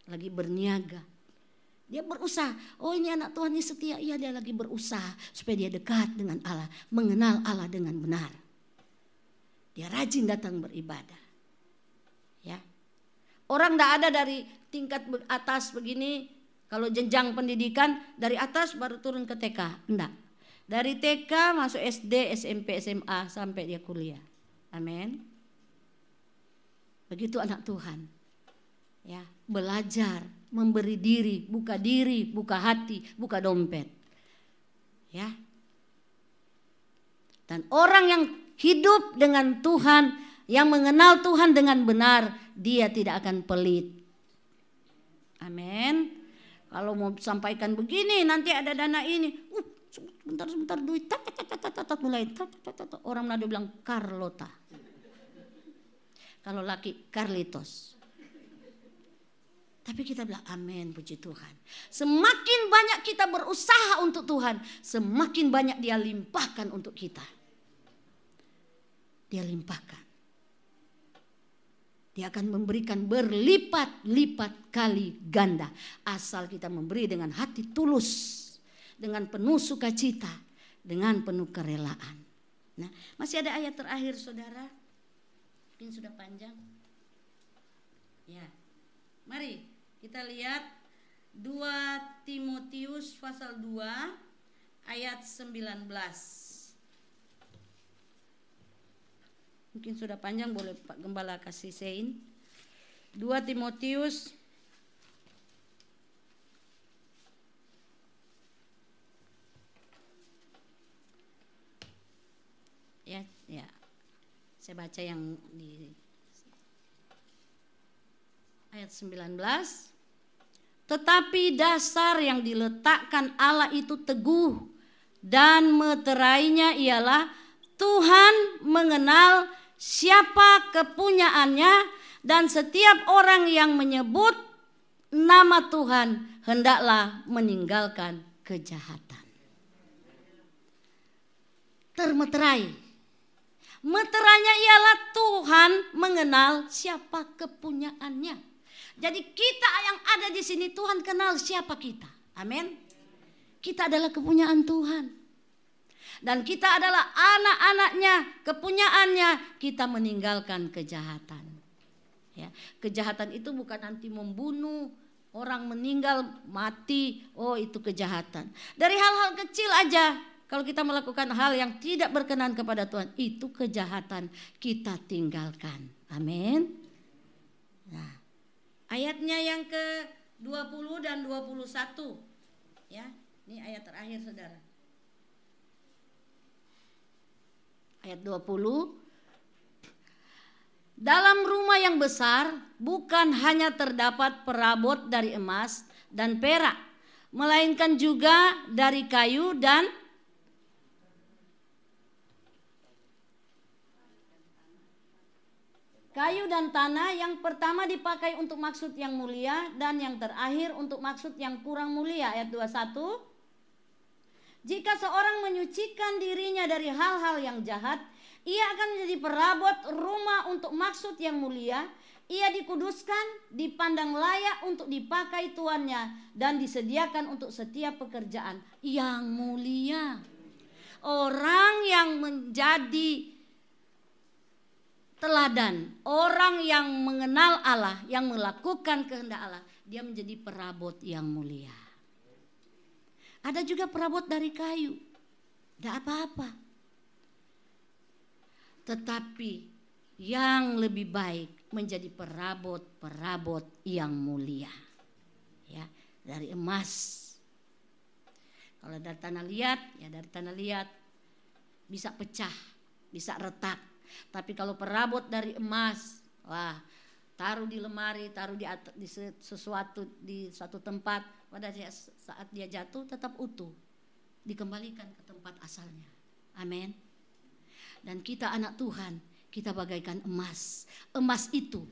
lagi berniaga. Dia berusaha. Oh ini anak Tuhan ini setia. Iya dia lagi berusaha supaya dia dekat dengan Allah, mengenal Allah dengan benar. Dia rajin datang beribadah. Ya. Orang tidak ada dari tingkat atas begini. Kalau jenjang pendidikan dari atas baru turun ke TK. Enggak. Dari TK masuk SD, SMP, SMA sampai dia kuliah. Amin. Begitu anak Tuhan. Ya, belajar, memberi diri, buka hati, buka dompet. Ya. Dan orang yang hidup dengan Tuhan, yang mengenal Tuhan dengan benar, dia tidak akan pelit. Amin. Kalau mau sampaikan begini, nanti ada dana ini. Sebentar duit. Mulai. Orang Manado bilang Carlota. Kalau laki Carlitos. Tapi kita bilang amin, puji Tuhan. Semakin banyak kita berusaha untuk Tuhan, semakin banyak Dia limpahkan untuk kita. Dia limpahkan. Dia akan memberikan berlipat-lipat kali ganda. Asal kita memberi dengan hati tulus, dengan penuh sukacita, dengan penuh kerelaan. Nah, masih ada ayat terakhir saudara. Mungkin sudah panjang. Ya, mari kita lihat 2 Timotius pasal 2 ayat 19. Mungkin sudah panjang, boleh Pak Gembala kasih sein. 2 Timotius ya. Saya baca yang di ayat 19. Tetapi dasar yang diletakkan Allah itu teguh dan meterainya ialah Tuhan mengenal siapa kepunyaannya dan setiap orang yang menyebut nama Tuhan hendaklah meninggalkan kejahatan. Termeterai. Meterainya ialah Tuhan mengenal siapa kepunyaannya. Jadi kita yang ada di sini Tuhan kenal siapa kita. Amin. Kita adalah kepunyaan Tuhan. Dan kita adalah anak-anaknya, kepunyaannya. Kita meninggalkan kejahatan. Ya, kejahatan itu bukan nanti membunuh, orang meninggal mati. Oh itu kejahatan. Dari hal-hal kecil aja. Kalau kita melakukan hal yang tidak berkenan kepada Tuhan, itu kejahatan, kita tinggalkan. Amin. Nah, ayatnya yang ke-20 dan 21. Ya, ini ayat terakhir saudara. Ayat 20. Dalam rumah yang besar bukan hanya terdapat perabot dari emas dan perak, melainkan juga dari kayu dan tanah. Yang pertama dipakai untuk maksud yang mulia dan yang terakhir untuk maksud yang kurang mulia. Ayat 21. Jika seorang menyucikan dirinya dari hal-hal yang jahat, ia akan menjadi perabot rumah untuk maksud yang mulia. Ia dikuduskan, dipandang layak untuk dipakai tuannya dan disediakan untuk setiap pekerjaan yang mulia. Orang yang menjadi teladan, orang yang mengenal Allah, yang melakukan kehendak Allah, dia menjadi perabot yang mulia. Ada juga perabot dari kayu, tidak apa-apa. Tetapi yang lebih baik menjadi perabot-perabot yang mulia. Ya, dari emas, Kalau dari tanah liat, ya dari tanah liat bisa pecah, bisa retak. Tapi kalau perabot dari emas, wah, taruh di lemari, taruh di suatu tempat, pada saat dia jatuh tetap utuh, dikembalikan ke tempat asalnya. Amin. Dan kita anak Tuhan, kita bagaikan emas. Emas itu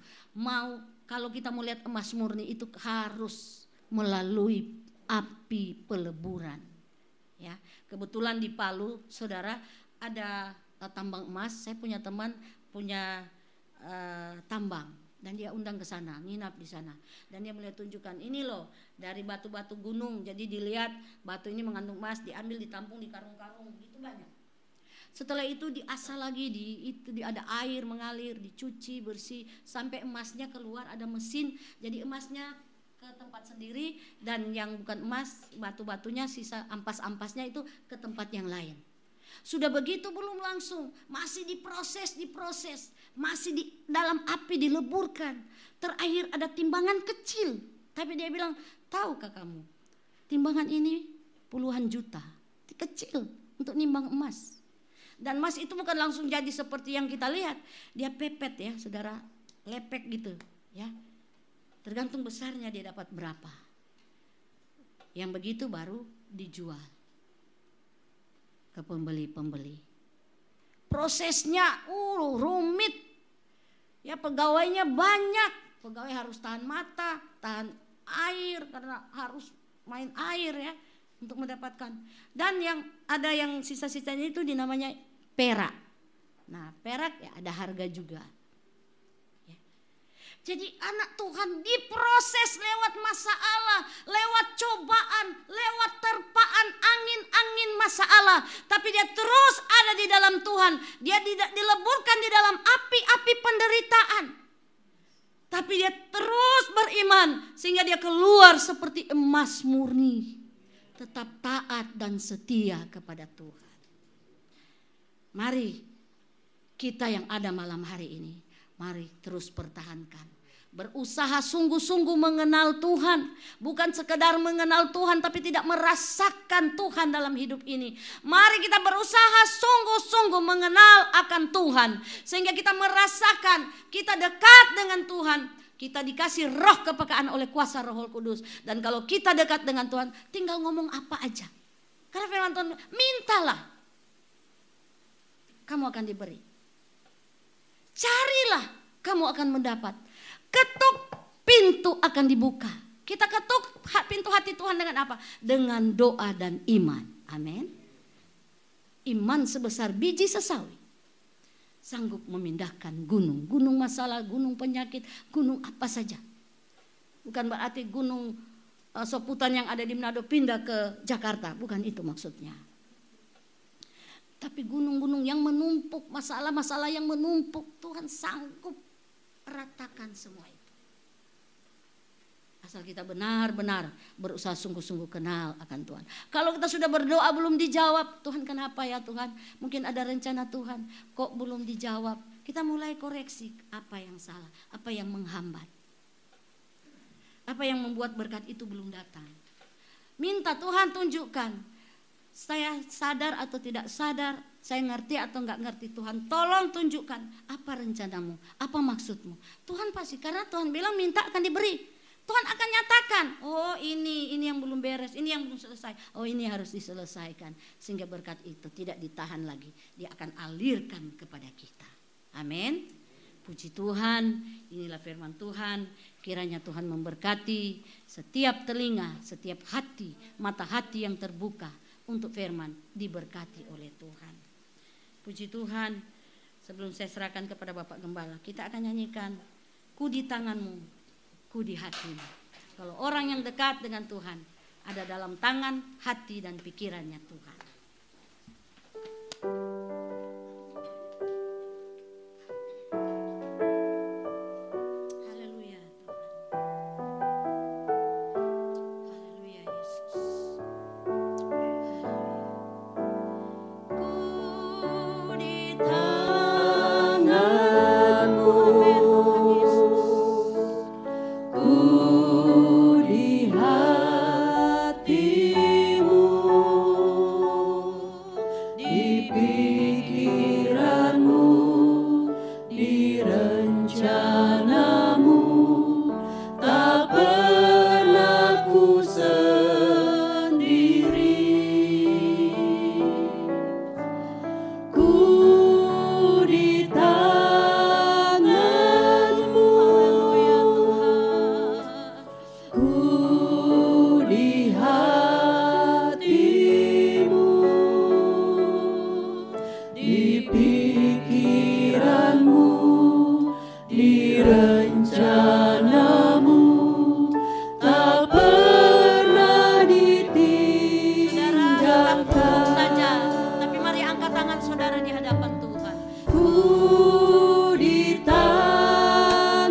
kalau kita mau lihat emas murni itu harus melalui api peleburan. Ya, kebetulan di Palu, saudara, ada tambang emas. Saya punya teman punya tambang dan dia undang ke sana, nginap di sana. Dan dia melihat tunjukkan, ini loh dari batu-batu gunung. Jadi dilihat batu ini mengandung emas, diambil, ditampung di karung-karung, gitu banyak. Setelah itu diasah lagi, ada air mengalir, dicuci bersih sampai emasnya keluar, ada mesin. Jadi emasnya ke tempat sendiri dan yang bukan emas, batu-batunya sisa ampas-ampasnya itu ke tempat yang lain. Sudah begitu belum langsung, masih diproses, masih di dalam api dileburkan. Terakhir ada timbangan kecil, tapi dia bilang, tahukah kamu, timbangan ini puluhan juta, kecil untuk nimbang emas. Dan emas itu bukan langsung jadi seperti yang kita lihat, dia pepet ya, saudara, lepek gitu, ya. Tergantung besarnya dia dapat berapa. Yang begitu baru dijual ke pembeli-pembeli. Prosesnya rumit. Ya, pegawainya banyak. Pegawai harus tahan mata, tahan air karena harus main air ya untuk mendapatkan. Dan yang ada yang sisa-sisanya itu dinamanya perak. Nah, perak ya ada harga juga. Jadi anak Tuhan diproses lewat masalah, lewat cobaan, lewat terpaan angin-angin masalah. Tapi dia terus ada di dalam Tuhan. Dia dileburkan di dalam api-api penderitaan. Tapi dia terus beriman sehingga dia keluar seperti emas murni. Tetap taat dan setia kepada Tuhan. Mari kita yang ada malam hari ini, mari terus pertahankan. Berusaha sungguh-sungguh mengenal Tuhan. Bukan sekedar mengenal Tuhan tapi tidak merasakan Tuhan dalam hidup ini. Mari kita berusaha sungguh-sungguh mengenal akan Tuhan. Sehingga kita merasakan kita dekat dengan Tuhan. Kita dikasih roh kepekaan oleh kuasa Roh Kudus. Dan kalau kita dekat dengan Tuhan, tinggal ngomong apa aja. Karena firman Tuhan, mintalah, kamu akan diberi. Carilah, kamu akan mendapat. Ketuk, pintu akan dibuka. Kita ketuk pintu hati Tuhan dengan apa? Dengan doa dan iman. Amin. Iman sebesar biji sesawi sanggup memindahkan gunung. Gunung masalah, gunung penyakit, gunung apa saja. Bukan berarti gunung Soputan yang ada di Manado pindah ke Jakarta. Bukan itu maksudnya. Tapi gunung-gunung yang menumpuk, masalah-masalah yang menumpuk, Tuhan sanggup ratakan semua itu. Asal kita benar-benar berusaha sungguh-sungguh kenal akan Tuhan. Kalau kita sudah berdoa belum dijawab, Tuhan kenapa ya Tuhan? Mungkin ada rencana Tuhan, kok belum dijawab? Kita mulai koreksi apa yang salah, apa yang menghambat. Apa yang membuat berkat itu belum datang. Minta Tuhan tunjukkan. Saya sadar atau tidak sadar, saya ngerti atau enggak ngerti Tuhan. Tolong tunjukkan apa rencanamu, apa maksudmu. Tuhan pasti, karena Tuhan bilang minta akan diberi. Tuhan akan nyatakan, oh ini yang belum beres, ini yang belum selesai. Oh ini harus diselesaikan. Sehingga berkat itu tidak ditahan lagi. Dia akan alirkan kepada kita. Amin. Puji Tuhan, inilah firman Tuhan. Kiranya Tuhan memberkati setiap telinga, setiap hati, mata hati yang terbuka untuk firman diberkati oleh Tuhan. Puji Tuhan, sebelum saya serahkan kepada Bapak Gembala, kita akan nyanyikan ku di tanganmu, ku di hatimu. Kalau orang yang dekat dengan Tuhan ada dalam tangan, hati dan pikirannya Tuhan. Ku di hatimu. duduk saja, tapi mari angkat tangan saudara di hadapan Tuhan. Ku di tanganmu,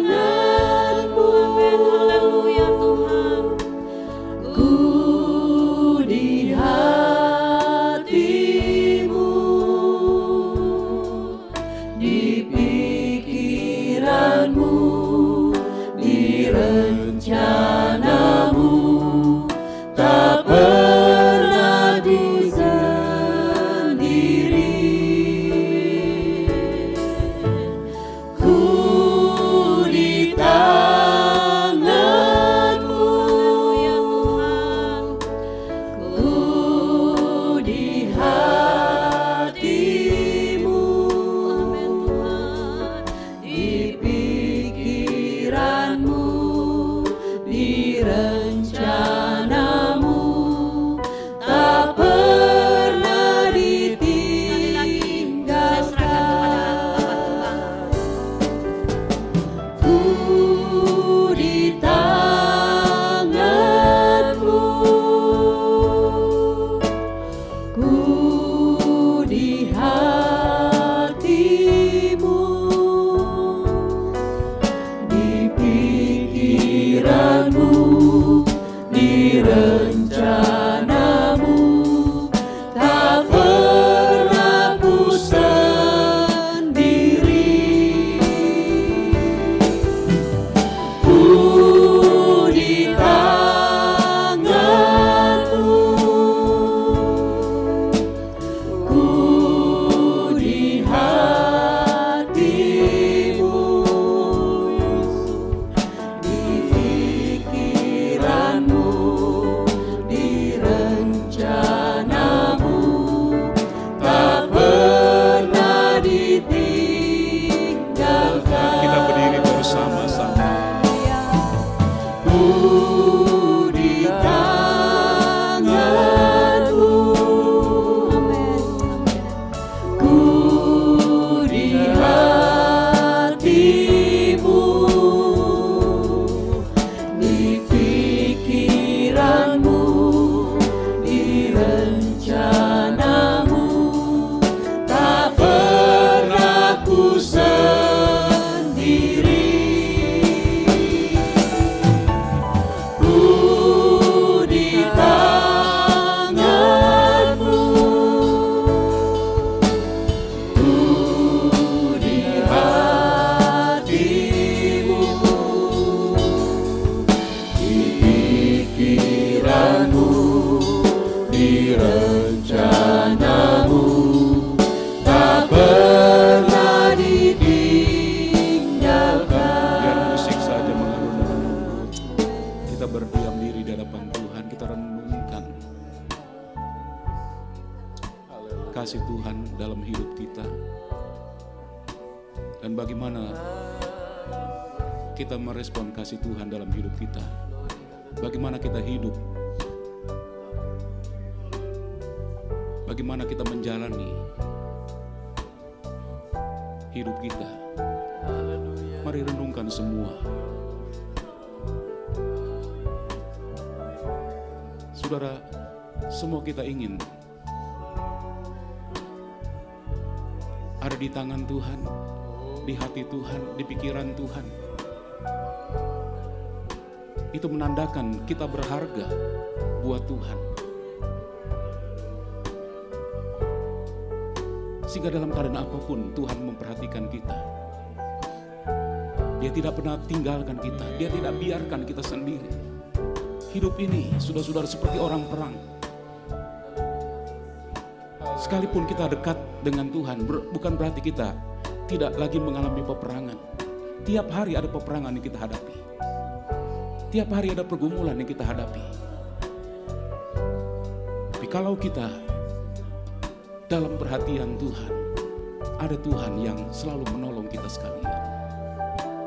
Amin, haleluya Tuhan. ku di hatimu, di pikiranmu, di rencanamu, tak pernah ku sendiri. Ku di tanganmu, ku di hatimu, di pikiranmu, di rencanamu, tak pernah ditinggalkan. Ku di tanganmu, ku di hatimu, di pikiranmu, di rencanamu, tak pernah ku sendiri. Ku di tanganmu, ku di hatimu, di pikiranmu, di rencanamu, tak pernah ditinggalkan. Kita berdiri bersama-sama. Ku di tanganmu, ku di hatimu, di pikiranmu, di rencanamu, tak pernah ku sendiri. Ku di tanganmu, ku di hatimu, di pikiranmu, di rencanamu, tak pernah ditinggalkan. Biar musik saja mengalun-alun. Kita berdiam diri di hadapan Tuhan, kita renungkan kasih Tuhan dalam hidup kita. Dan bagaimana kita merespon kasih Tuhan dalam hidup kita. Bagaimana kita hidup. Bagaimana kita menjalani hidup kita. Mari renungkan semua. Saudara, semua kita ingin ada di tangan Tuhan, di hati Tuhan, di pikiran Tuhan. Itu menandakan kita berharga buat Tuhan. Sehingga dalam keadaan apapun Tuhan memperhatikan kita. Dia tidak pernah tinggalkan kita. Dia tidak biarkan kita sendiri. Hidup ini saudara-saudara seperti orang perang. Sekalipun kita dekat dengan Tuhan, bukan berarti kita tidak lagi mengalami peperangan. Tiap hari ada peperangan yang kita hadapi. Tiap hari ada pergumulan yang kita hadapi. Tapi kalau kita dalam perhatian Tuhan, ada Tuhan yang selalu menolong kita sekalian.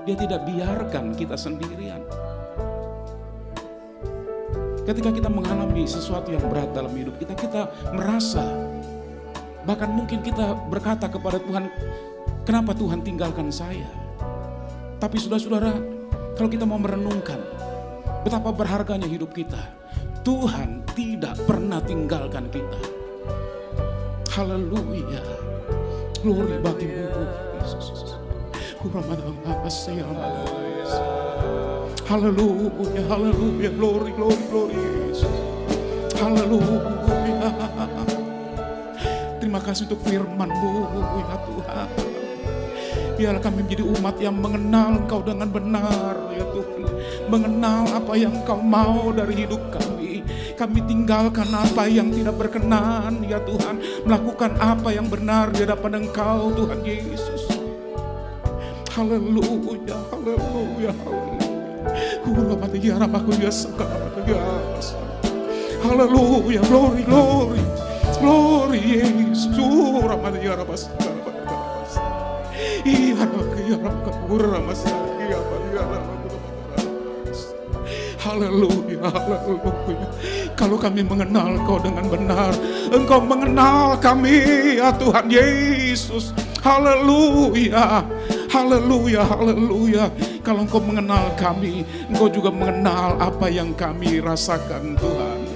Dia tidak biarkan kita sendirian. Ketika kita mengalami sesuatu yang berat dalam hidup kita, kita merasa, bahkan mungkin kita berkata kepada Tuhan, kenapa Tuhan tinggalkan saya? Tapi saudara-saudara, kalau kita mau merenungkan betapa berharganya hidup kita, Tuhan tidak pernah tinggalkan kita. Haleluya. Glory bagimu Yesus. Haleluya, haleluya, glory, glory, glory Yesus. Haleluya. Terima kasih untuk firman-Mu ya Tuhan. Biarlah kami menjadi umat yang mengenal Engkau dengan benar ya Tuhan. Mengenal apa yang Engkau mau dari hidup kami. Kami tinggalkan apa yang tidak berkenan ya Tuhan. Melakukan apa yang benar di hadapan Engkau Tuhan Yesus. Haleluya, haleluya, haleluya. Haleluya, glory, glory, glory Yesus. Haleluya, haleluya. Kalau kami mengenal Engkau dengan benar, Engkau mengenal kami ya Tuhan Yesus. Haleluya, haleluya, haleluya. Kalau Engkau mengenal kami, Engkau juga mengenal apa yang kami rasakan Tuhan.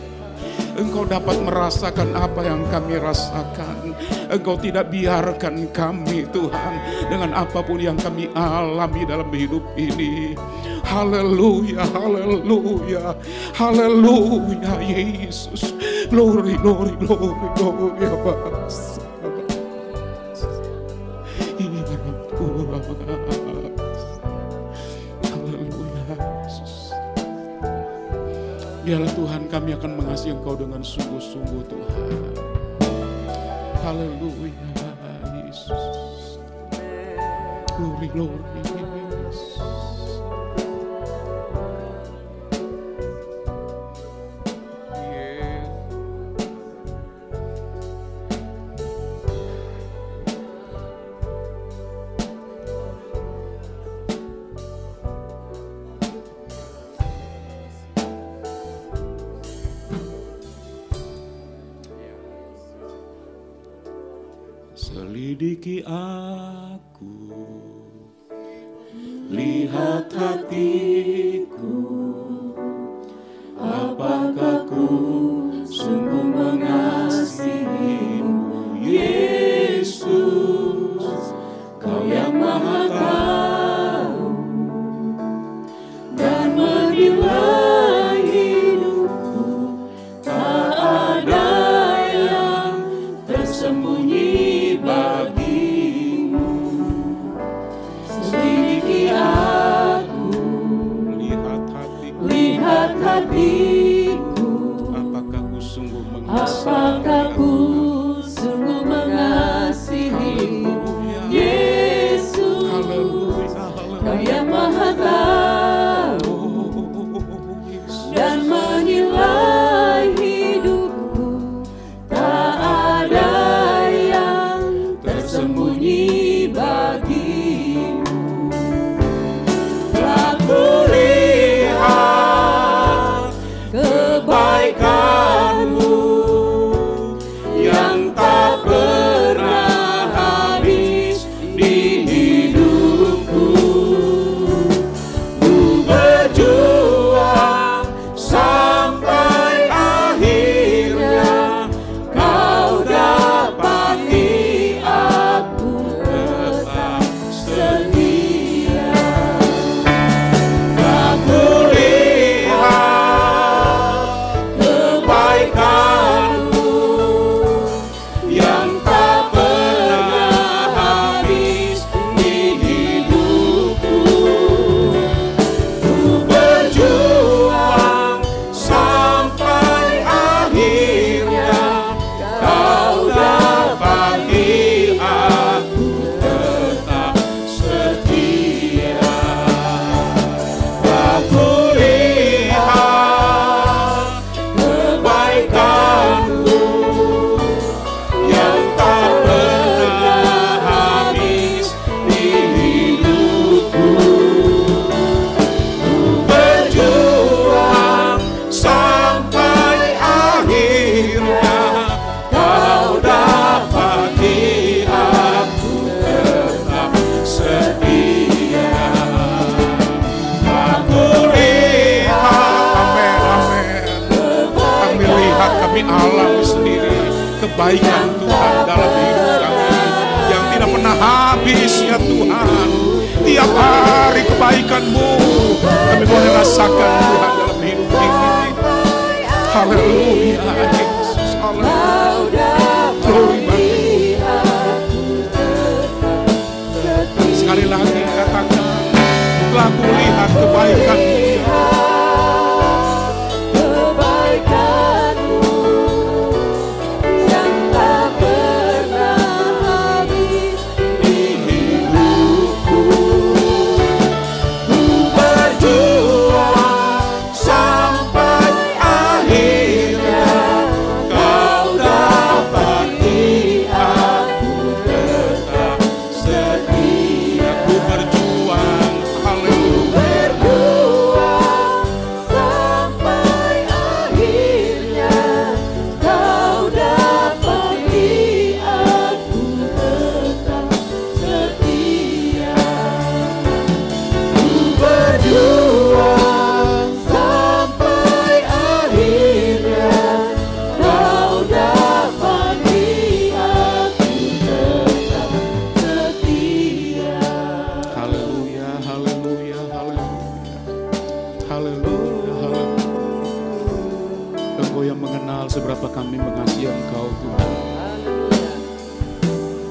Engkau dapat merasakan apa yang kami rasakan. Engkau tidak biarkan kami Tuhan dengan apapun yang kami alami dalam hidup ini. Haleluya, haleluya, haleluya Yesus. Glory, glory, glory, glory. Haleluya Yesus. Biarlah Tuhan kami akan mengasihi Engkau dengan sungguh-sungguh Tuhan. Haleluya Yesus. Glory, glory Yesus. Selidiki aku, lihat hatiku, apakah ku sungguh mengasihimu Yesus. Kau yang maha tahu dan menilai hidupku, tak ada yang tersembunyi bagimu. Selidiki aku, lihat hatiku, kebaikan Tuhan dalam hidup kami yang tidak pernah habis ya Tuhan. Tiap hari kebaikan-Mu kami boleh rasakan Tuhan dalam hidup ini. Haleluya Yesus, haleluya. Glory bagi sekali lagi katakan, telah kulihat kebaikan-Mu.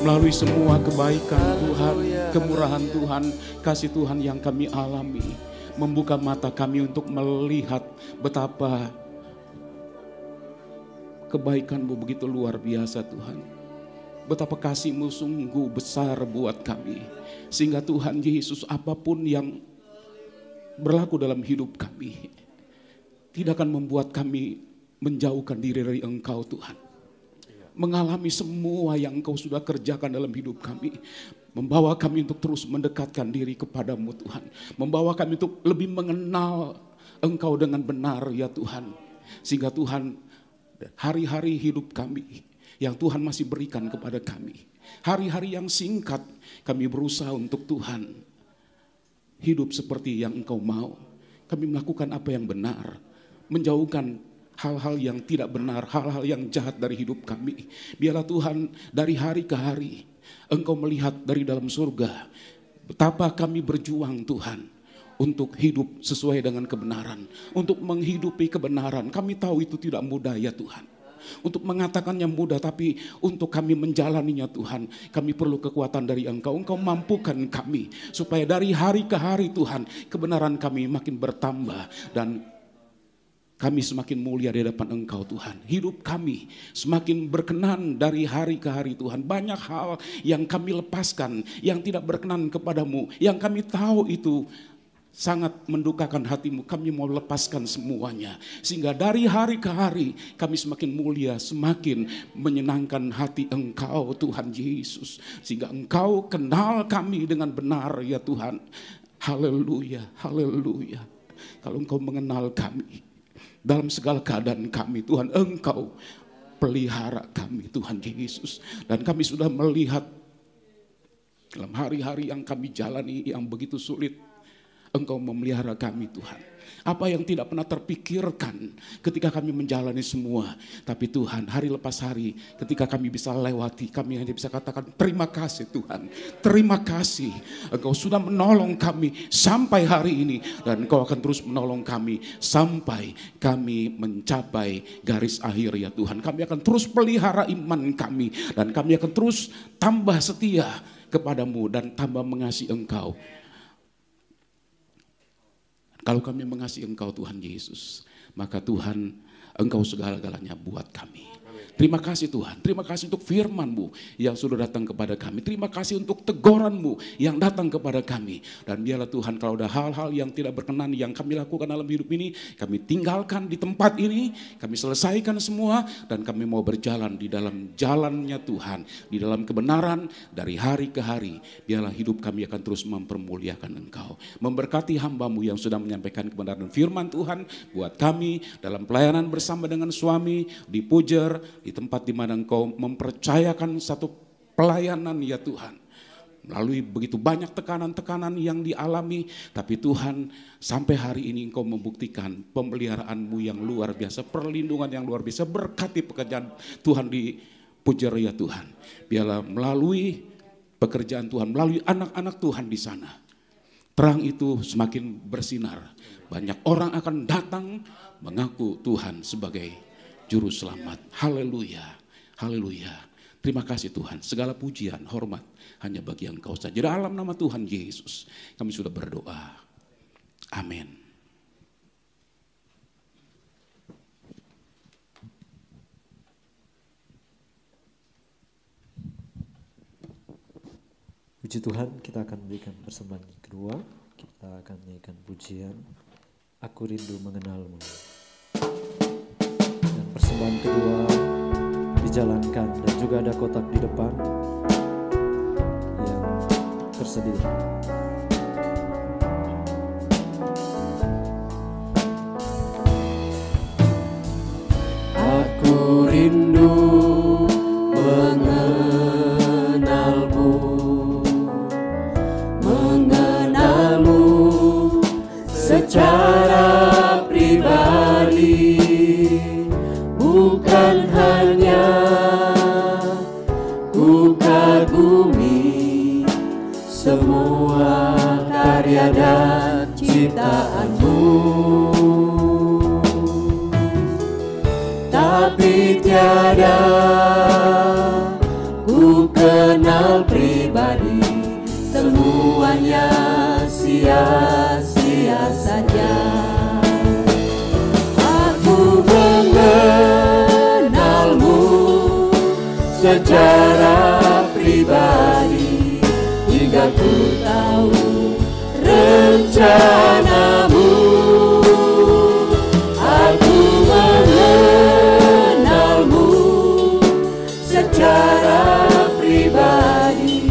Melalui semua kebaikan Tuhan, kemurahan Tuhan, kasih Tuhan yang kami alami, membuka mata kami untuk melihat betapa kebaikan-Mu begitu luar biasa Tuhan. Betapa kasih-Mu sungguh besar buat kami. Sehingga Tuhan Yesus, apapun yang berlaku dalam hidup kami tidak akan membuat kami menjauhkan diri dari Engkau Tuhan. Mengalami semua yang Engkau sudah kerjakan dalam hidup kami. Membawa kami untuk terus mendekatkan diri kepada-Mu Tuhan. Membawa kami untuk lebih mengenal Engkau dengan benar ya Tuhan. Sehingga Tuhan, hari-hari hidup kami yang Tuhan masih berikan kepada kami, hari-hari yang singkat, kami berusaha untuk Tuhan hidup seperti yang Engkau mau. Kami melakukan apa yang benar, menjauhkan hal-hal yang tidak benar, hal-hal yang jahat dari hidup kami. Biarlah Tuhan, dari hari ke hari Engkau melihat dari dalam surga betapa kami berjuang Tuhan untuk hidup sesuai dengan kebenaran, untuk menghidupi kebenaran. Kami tahu itu tidak mudah ya Tuhan. Untuk mengatakannya mudah, tapi untuk kami menjalaninya Tuhan, kami perlu kekuatan dari Engkau. Engkau mampukan kami supaya dari hari ke hari Tuhan, kebenaran kami makin bertambah dan kami semakin mulia di hadapan Engkau Tuhan. Hidup kami semakin berkenan dari hari ke hari Tuhan. Banyak hal yang kami lepaskan yang tidak berkenan kepadamu, yang kami tahu itu sangat mendukakan hatimu. Kami mau lepaskan semuanya. Sehingga dari hari ke hari kami semakin mulia, semakin menyenangkan hati Engkau Tuhan Yesus. Sehingga Engkau kenal kami dengan benar ya Tuhan. Haleluya, haleluya. Kalau Engkau mengenal kami dalam segala keadaan kami Tuhan, Engkau pelihara kami Tuhan Yesus. Dan kami sudah melihat dalam hari-hari yang kami jalani yang begitu sulit, Engkau memelihara kami Tuhan. Apa yang tidak pernah terpikirkan ketika kami menjalani semua. Tapi Tuhan, hari lepas hari ketika kami bisa lewati, kami hanya bisa katakan terima kasih Tuhan. Terima kasih Engkau sudah menolong kami sampai hari ini. Dan Engkau akan terus menolong kami sampai kami mencapai garis akhir ya Tuhan. Kami akan terus pelihara iman kami. Dan kami akan terus tambah setia kepadamu dan tambah mengasihi Engkau. Kalau kami mengasihi Engkau Tuhan Yesus, maka Tuhan Engkau segala-galanya buat kami. Terima kasih Tuhan, terima kasih untuk firman-Mu yang sudah datang kepada kami. Terima kasih untuk teguran-Mu yang datang kepada kami. Dan biarlah Tuhan, kalau ada hal-hal yang tidak berkenan yang kami lakukan dalam hidup ini, kami tinggalkan di tempat ini, kami selesaikan semua, dan kami mau berjalan di dalam jalannya Tuhan, di dalam kebenaran dari hari ke hari. Biarlah hidup kami akan terus mempermuliakan Engkau. Memberkati hamba-Mu yang sudah menyampaikan kebenaran firman Tuhan buat kami dalam pelayanan bersama dengan suami, di Pujer, di tempat di mana Engkau mempercayakan satu pelayanan ya Tuhan. Melalui begitu banyak tekanan-tekanan yang dialami, tapi Tuhan sampai hari ini Engkau membuktikan pemeliharaan-Mu yang luar biasa, perlindungan yang luar biasa. Berkati pekerjaan Tuhan di Puja ya Tuhan. Biarlah melalui pekerjaan Tuhan, melalui anak-anak Tuhan di sana, terang itu semakin bersinar. Banyak orang akan datang mengaku Tuhan sebagai Juru Selamat. Haleluya, haleluya. Terima kasih Tuhan. Segala pujian, hormat hanya bagi Engkau saja. Dalam nama Tuhan Yesus kami sudah berdoa. Amin. Puji Tuhan, kita akan memberikan persembahan kedua. Kita akan nyanyikan pujian Aku Rindu Mengenalmu. Dan persembahan kedua dijalankan dan juga ada kotak di depan yang tersedia. Aku rindu secara pribadi, bukan hanya ku kagumi semua karya dan ciptaanmu, tapi tiada ku kenal pribadi, semuanya sia-sia saja. Aku mengenalmu secara pribadi, hingga ku tahu rencanamu. Aku mengenalmu secara pribadi,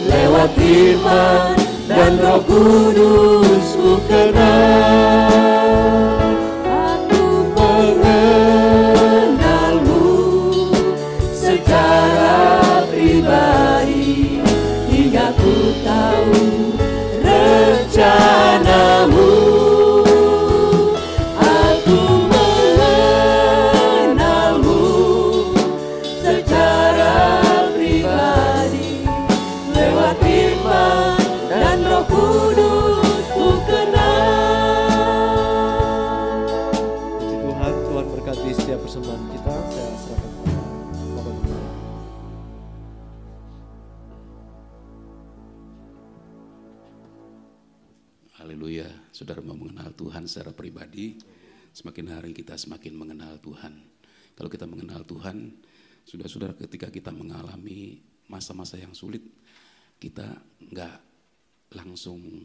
lewat firman dan Roh Kudus ku kenal. Aku mengenalmu secara pribadi, hingga ku tahu rencanamu. Aku mengenalmu secara pribadi, lewat firman dan Roh Kudus ku kenal. Puji Tuhan, Tuhan berkati setiap persembahan kita. Saya serahkan kepada Bapak Gembala. Haleluya. Saudara mau mengenal Tuhan secara pribadi, semakin hari kita semakin mengenal Tuhan. Kalau kita mengenal Tuhan, saudara-saudara, ketika kita mengalami masa-masa yang sulit, kita nggak langsung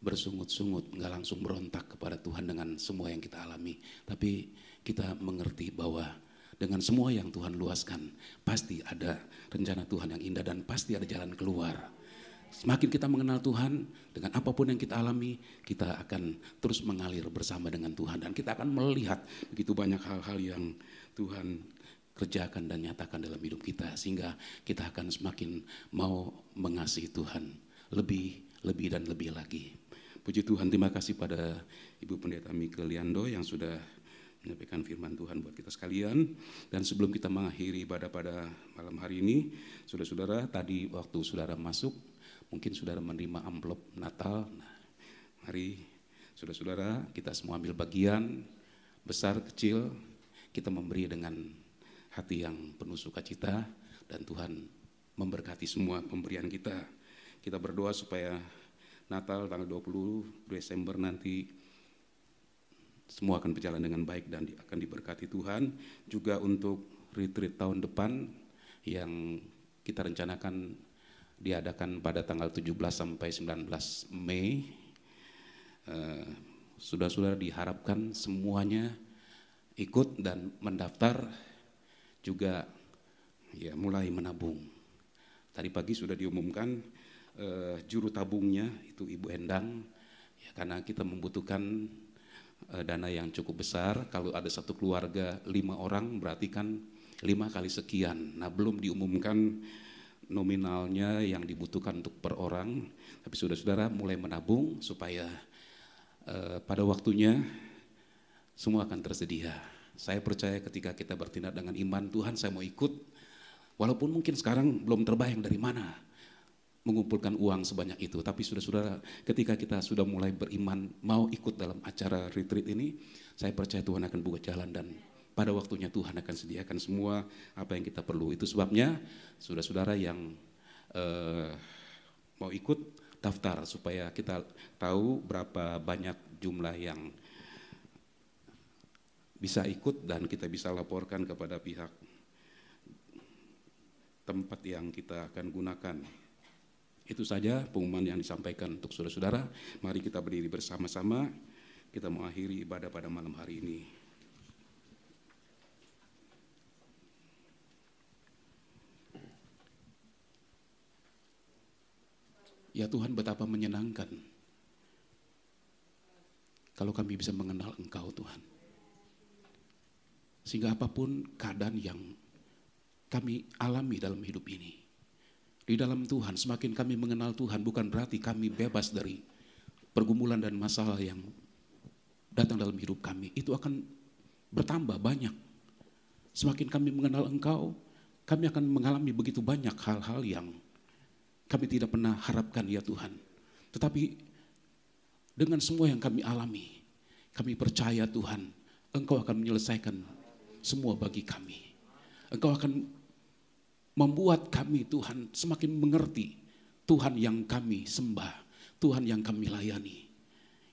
bersungut-sungut, nggak langsung berontak kepada Tuhan dengan semua yang kita alami. Tapi kita mengerti bahwa dengan semua yang Tuhan luaskan, pasti ada rencana Tuhan yang indah dan pasti ada jalan keluar. Semakin kita mengenal Tuhan, dengan apapun yang kita alami, kita akan terus mengalir bersama dengan Tuhan. Dan kita akan melihat begitu banyak hal-hal yang Tuhan kerjakan dan nyatakan dalam hidup kita. Sehingga kita akan semakin mau mengasihi Tuhan lebih dan lebih lagi. Puji Tuhan, terima kasih pada Ibu Pendeta Mika Liando yang sudah menyampaikan firman Tuhan buat kita sekalian. Dan sebelum kita mengakhiri ibadah pada malam hari ini, saudara-saudara, tadi waktu saudara masuk, mungkin saudara menerima amplop Natal. Nah, mari saudara-saudara, kita semua ambil bagian, besar, kecil, kita memberi dengan hati yang penuh sukacita, dan Tuhan memberkati semua pemberian kita. Kita berdoa supaya Natal tanggal 20 Desember nanti semua akan berjalan dengan baik dan akan diberkati Tuhan. Juga untuk retreat tahun depan yang kita rencanakan diadakan pada tanggal 17 sampai 19 Mei. Saudara-saudara diharapkan semuanya ikut dan mendaftar, juga ya mulai menabung. Tadi pagi sudah diumumkan juru tabungnya itu Ibu Endang, ya, karena kita membutuhkan dana yang cukup besar. Kalau ada satu keluarga 5 orang berarti kan 5 kali sekian. Nah, belum diumumkan nominalnya yang dibutuhkan untuk per orang, tapi saudara-saudara mulai menabung supaya pada waktunya semua akan tersedia. Saya percaya ketika kita bertindak dengan iman, Tuhan saya mau ikut, walaupun mungkin sekarang belum terbayang dari mana mengumpulkan uang sebanyak itu. Tapi saudara-saudara, ketika kita sudah mulai beriman, mau ikut dalam acara retreat ini, saya percaya Tuhan akan buka jalan dan pada waktunya Tuhan akan sediakan semua apa yang kita perlu. Itu sebabnya saudara-saudara yang mau ikut, daftar supaya kita tahu berapa banyak jumlah yang bisa ikut dan kita bisa laporkan kepada pihak tempat yang kita akan gunakan. Itu saja pengumuman yang disampaikan untuk saudara-saudara. Mari kita berdiri bersama-sama, kita mengakhiri ibadah pada malam hari ini. Ya Tuhan, betapa menyenangkan kalau kami bisa mengenal Engkau Tuhan. Sehingga apapun keadaan yang kami alami dalam hidup ini, di dalam Tuhan, semakin kami mengenal Tuhan, bukan berarti kami bebas dari pergumulan dan masalah yang datang dalam hidup kami. Itu akan bertambah banyak. Semakin kami mengenal Engkau, kami akan mengalami begitu banyak hal-hal yang kami tidak pernah harapkan ya Tuhan. Tetapi dengan semua yang kami alami, kami percaya Tuhan, Engkau akan menyelesaikan semua bagi kami. Engkau akan membuat kami Tuhan semakin mengerti Tuhan yang kami sembah, Tuhan yang kami layani.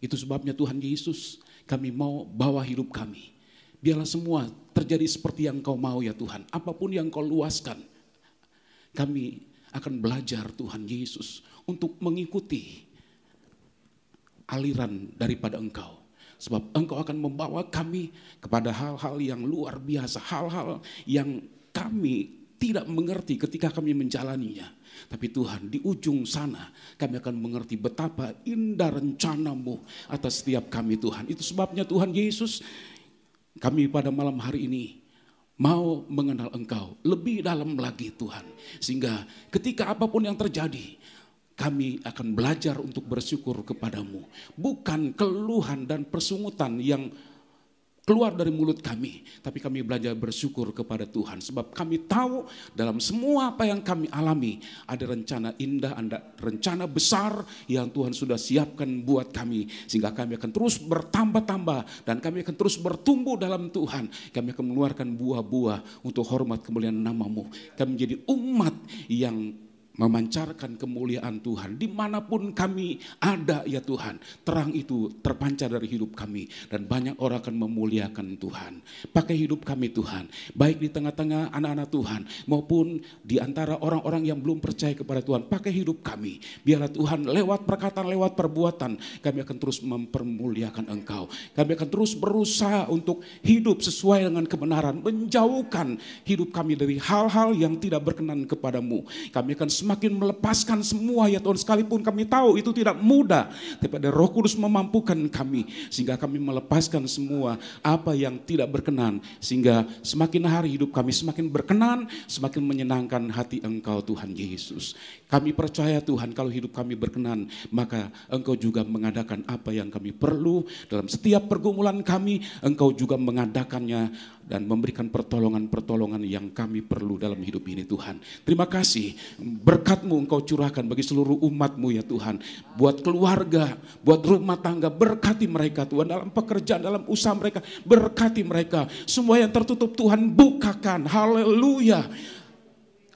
Itu sebabnya Tuhan Yesus, kami mau bawa hidup kami. Biarlah semua terjadi seperti yang Engkau mau ya Tuhan. Apapun yang Engkau luaskan, kami akan belajar Tuhan Yesus untuk mengikuti aliran daripada Engkau. Sebab Engkau akan membawa kami kepada hal-hal yang luar biasa, hal-hal yang kami tidak mengerti ketika kami menjalaninya. Tapi Tuhan, di ujung sana kami akan mengerti betapa indah rencana-Mu atas setiap kami Tuhan. Itu sebabnya Tuhan Yesus, kami pada malam hari ini mau mengenal Engkau lebih dalam lagi Tuhan. Sehingga ketika apapun yang terjadi, kami akan belajar untuk bersyukur kepadamu. Bukan keluhan dan persungutan yang keluar dari mulut kami, tapi kami belajar bersyukur kepada Tuhan. Sebab kami tahu dalam semua apa yang kami alami, ada rencana indah, ada rencana besar yang Tuhan sudah siapkan buat kami. Sehingga kami akan terus bertambah-tambah dan kami akan terus bertumbuh dalam Tuhan. Kami akan mengeluarkan buah-buah untuk hormat kemuliaan nama-Mu. Kami menjadi umat yang memancarkan kemuliaan Tuhan dimanapun kami ada ya Tuhan. Terang itu terpancar dari hidup kami dan banyak orang akan memuliakan Tuhan. Pakai hidup kami Tuhan, baik di tengah-tengah anak-anak Tuhan maupun di antara orang-orang yang belum percaya kepada Tuhan. Pakai hidup kami, biarlah Tuhan lewat perkataan, lewat perbuatan kami akan terus mempermuliakan Engkau. Kami akan terus berusaha untuk hidup sesuai dengan kebenaran, menjauhkan hidup kami dari hal-hal yang tidak berkenan kepadamu. Kami akan semakin melepaskan semua ya Tuhan, sekalipun kami tahu itu tidak mudah, tapi Roh Kudus memampukan kami sehingga kami melepaskan semua apa yang tidak berkenan, sehingga semakin hari hidup kami semakin berkenan, semakin menyenangkan hati Engkau Tuhan Yesus. Kami percaya Tuhan, kalau hidup kami berkenan, maka Engkau juga mengadakan apa yang kami perlu dalam setiap pergumulan kami. Engkau juga mengadakannya dan memberikan pertolongan-pertolongan yang kami perlu dalam hidup ini Tuhan. Terima kasih, berkat-Mu Engkau curahkan bagi seluruh umat-Mu ya Tuhan. Buat keluarga, buat rumah tangga, berkati mereka Tuhan. Dalam pekerjaan, dalam usaha mereka, berkati mereka. Semua yang tertutup Tuhan bukakan, haleluya.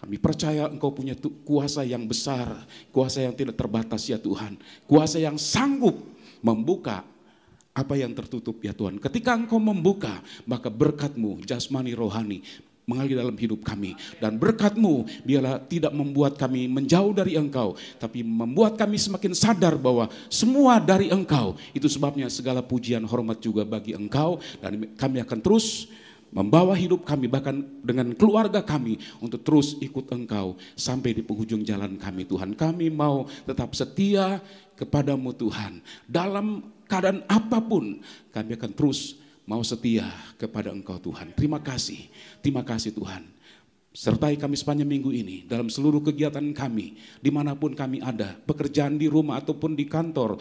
Kami percaya Engkau punya kuasa yang besar, kuasa yang tidak terbatas ya Tuhan. Kuasa yang sanggup membuka apa yang tertutup ya Tuhan. Ketika Engkau membuka, maka berkat-Mu jasmani rohani mengalir dalam hidup kami. Dan berkat-Mu biarlah tidak membuat kami menjauh dari Engkau, tapi membuat kami semakin sadar bahwa semua dari Engkau. Itu sebabnya segala pujian hormat juga bagi Engkau. Dan kami akan terus membawa hidup kami bahkan dengan keluarga kami untuk terus ikut Engkau sampai di penghujung jalan kami Tuhan. Kami mau tetap setia kepadamu Tuhan. Dalam keadaan apapun kami akan terus mau setia kepada Engkau Tuhan. Terima kasih Tuhan. Sertai kami sepanjang minggu ini dalam seluruh kegiatan kami, dimanapun kami ada, pekerjaan di rumah ataupun di kantor,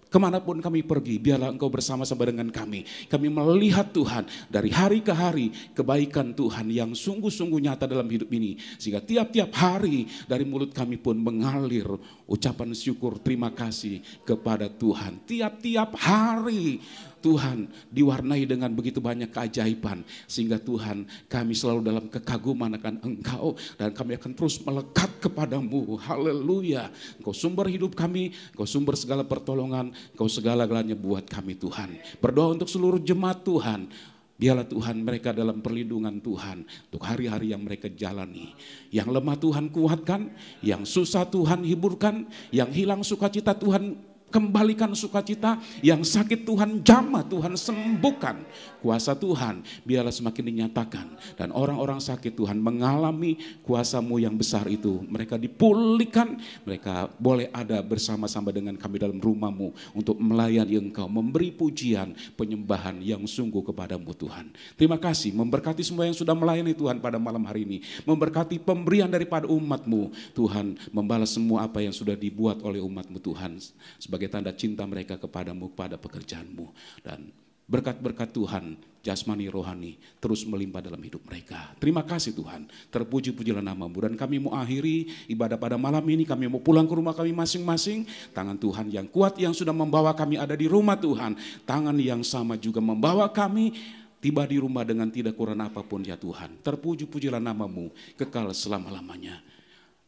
Kemanapun kami pergi, biarlah Engkau bersama-sama dengan kami. Kami melihat Tuhan dari hari ke hari kebaikan Tuhan yang sungguh-sungguh nyata dalam hidup ini. Sehingga tiap-tiap hari dari mulut kami pun mengalir ucapan syukur terima kasih kepada Tuhan. Tiap-tiap hari Tuhan diwarnai dengan begitu banyak keajaiban. Sehingga Tuhan kami selalu dalam kekaguman akan Engkau. Dan kami akan terus melekat kepadamu. Haleluya. Engkau sumber hidup kami, Engkau sumber segala pertolongan, Engkau segala-galanya buat kami Tuhan. Berdoa untuk seluruh jemaat Tuhan. Biarlah Tuhan mereka dalam perlindungan Tuhan untuk hari-hari yang mereka jalani. Yang lemah Tuhan kuatkan, yang susah Tuhan hiburkan, yang hilang sukacita Tuhan kembalikan sukacita, yang sakit Tuhan jamah, Tuhan sembuhkan. Kuasa Tuhan biarlah semakin dinyatakan. Dan orang-orang sakit Tuhan mengalami kuasa-Mu yang besar itu. Mereka dipulihkan, mereka boleh ada bersama-sama dengan kami dalam rumah-Mu untuk melayani Engkau, memberi pujian, penyembahan yang sungguh kepadamu Tuhan. Terima kasih, memberkati semua yang sudah melayani Tuhan pada malam hari ini. Memberkati pemberian daripada umat-Mu. Tuhan membalas semua apa yang sudah dibuat oleh umat-Mu Tuhan. Sebagai tanda cinta mereka kepadamu, kepada pekerjaan-Mu. Dan berkat-berkat Tuhan, jasmani rohani, terus melimpah dalam hidup mereka. Terima kasih Tuhan, terpuji-pujilah nama-Mu. Dan kami mau akhiri ibadah pada malam ini, kami mau pulang ke rumah kami masing-masing. Tangan Tuhan yang kuat yang sudah membawa kami ada di rumah Tuhan, tangan yang sama juga membawa kami tiba di rumah dengan tidak kurang apapun ya Tuhan. Terpuji-pujilah nama-Mu, kekal selama-lamanya.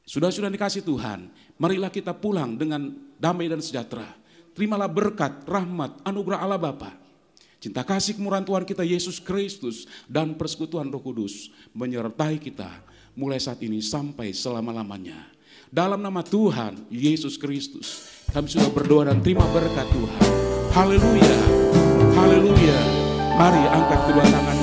Sudah dikasih Tuhan, marilah kita pulang dengan damai dan sejahtera. Terimalah berkat, rahmat, anugerah Allah Bapa, cinta kasih kemurahan Tuhan kita Yesus Kristus, dan persekutuan Roh Kudus menyertai kita mulai saat ini sampai selama-lamanya. Dalam nama Tuhan Yesus Kristus, kami sudah berdoa dan terima berkat Tuhan. Haleluya, haleluya. Mari angkat kedua tangan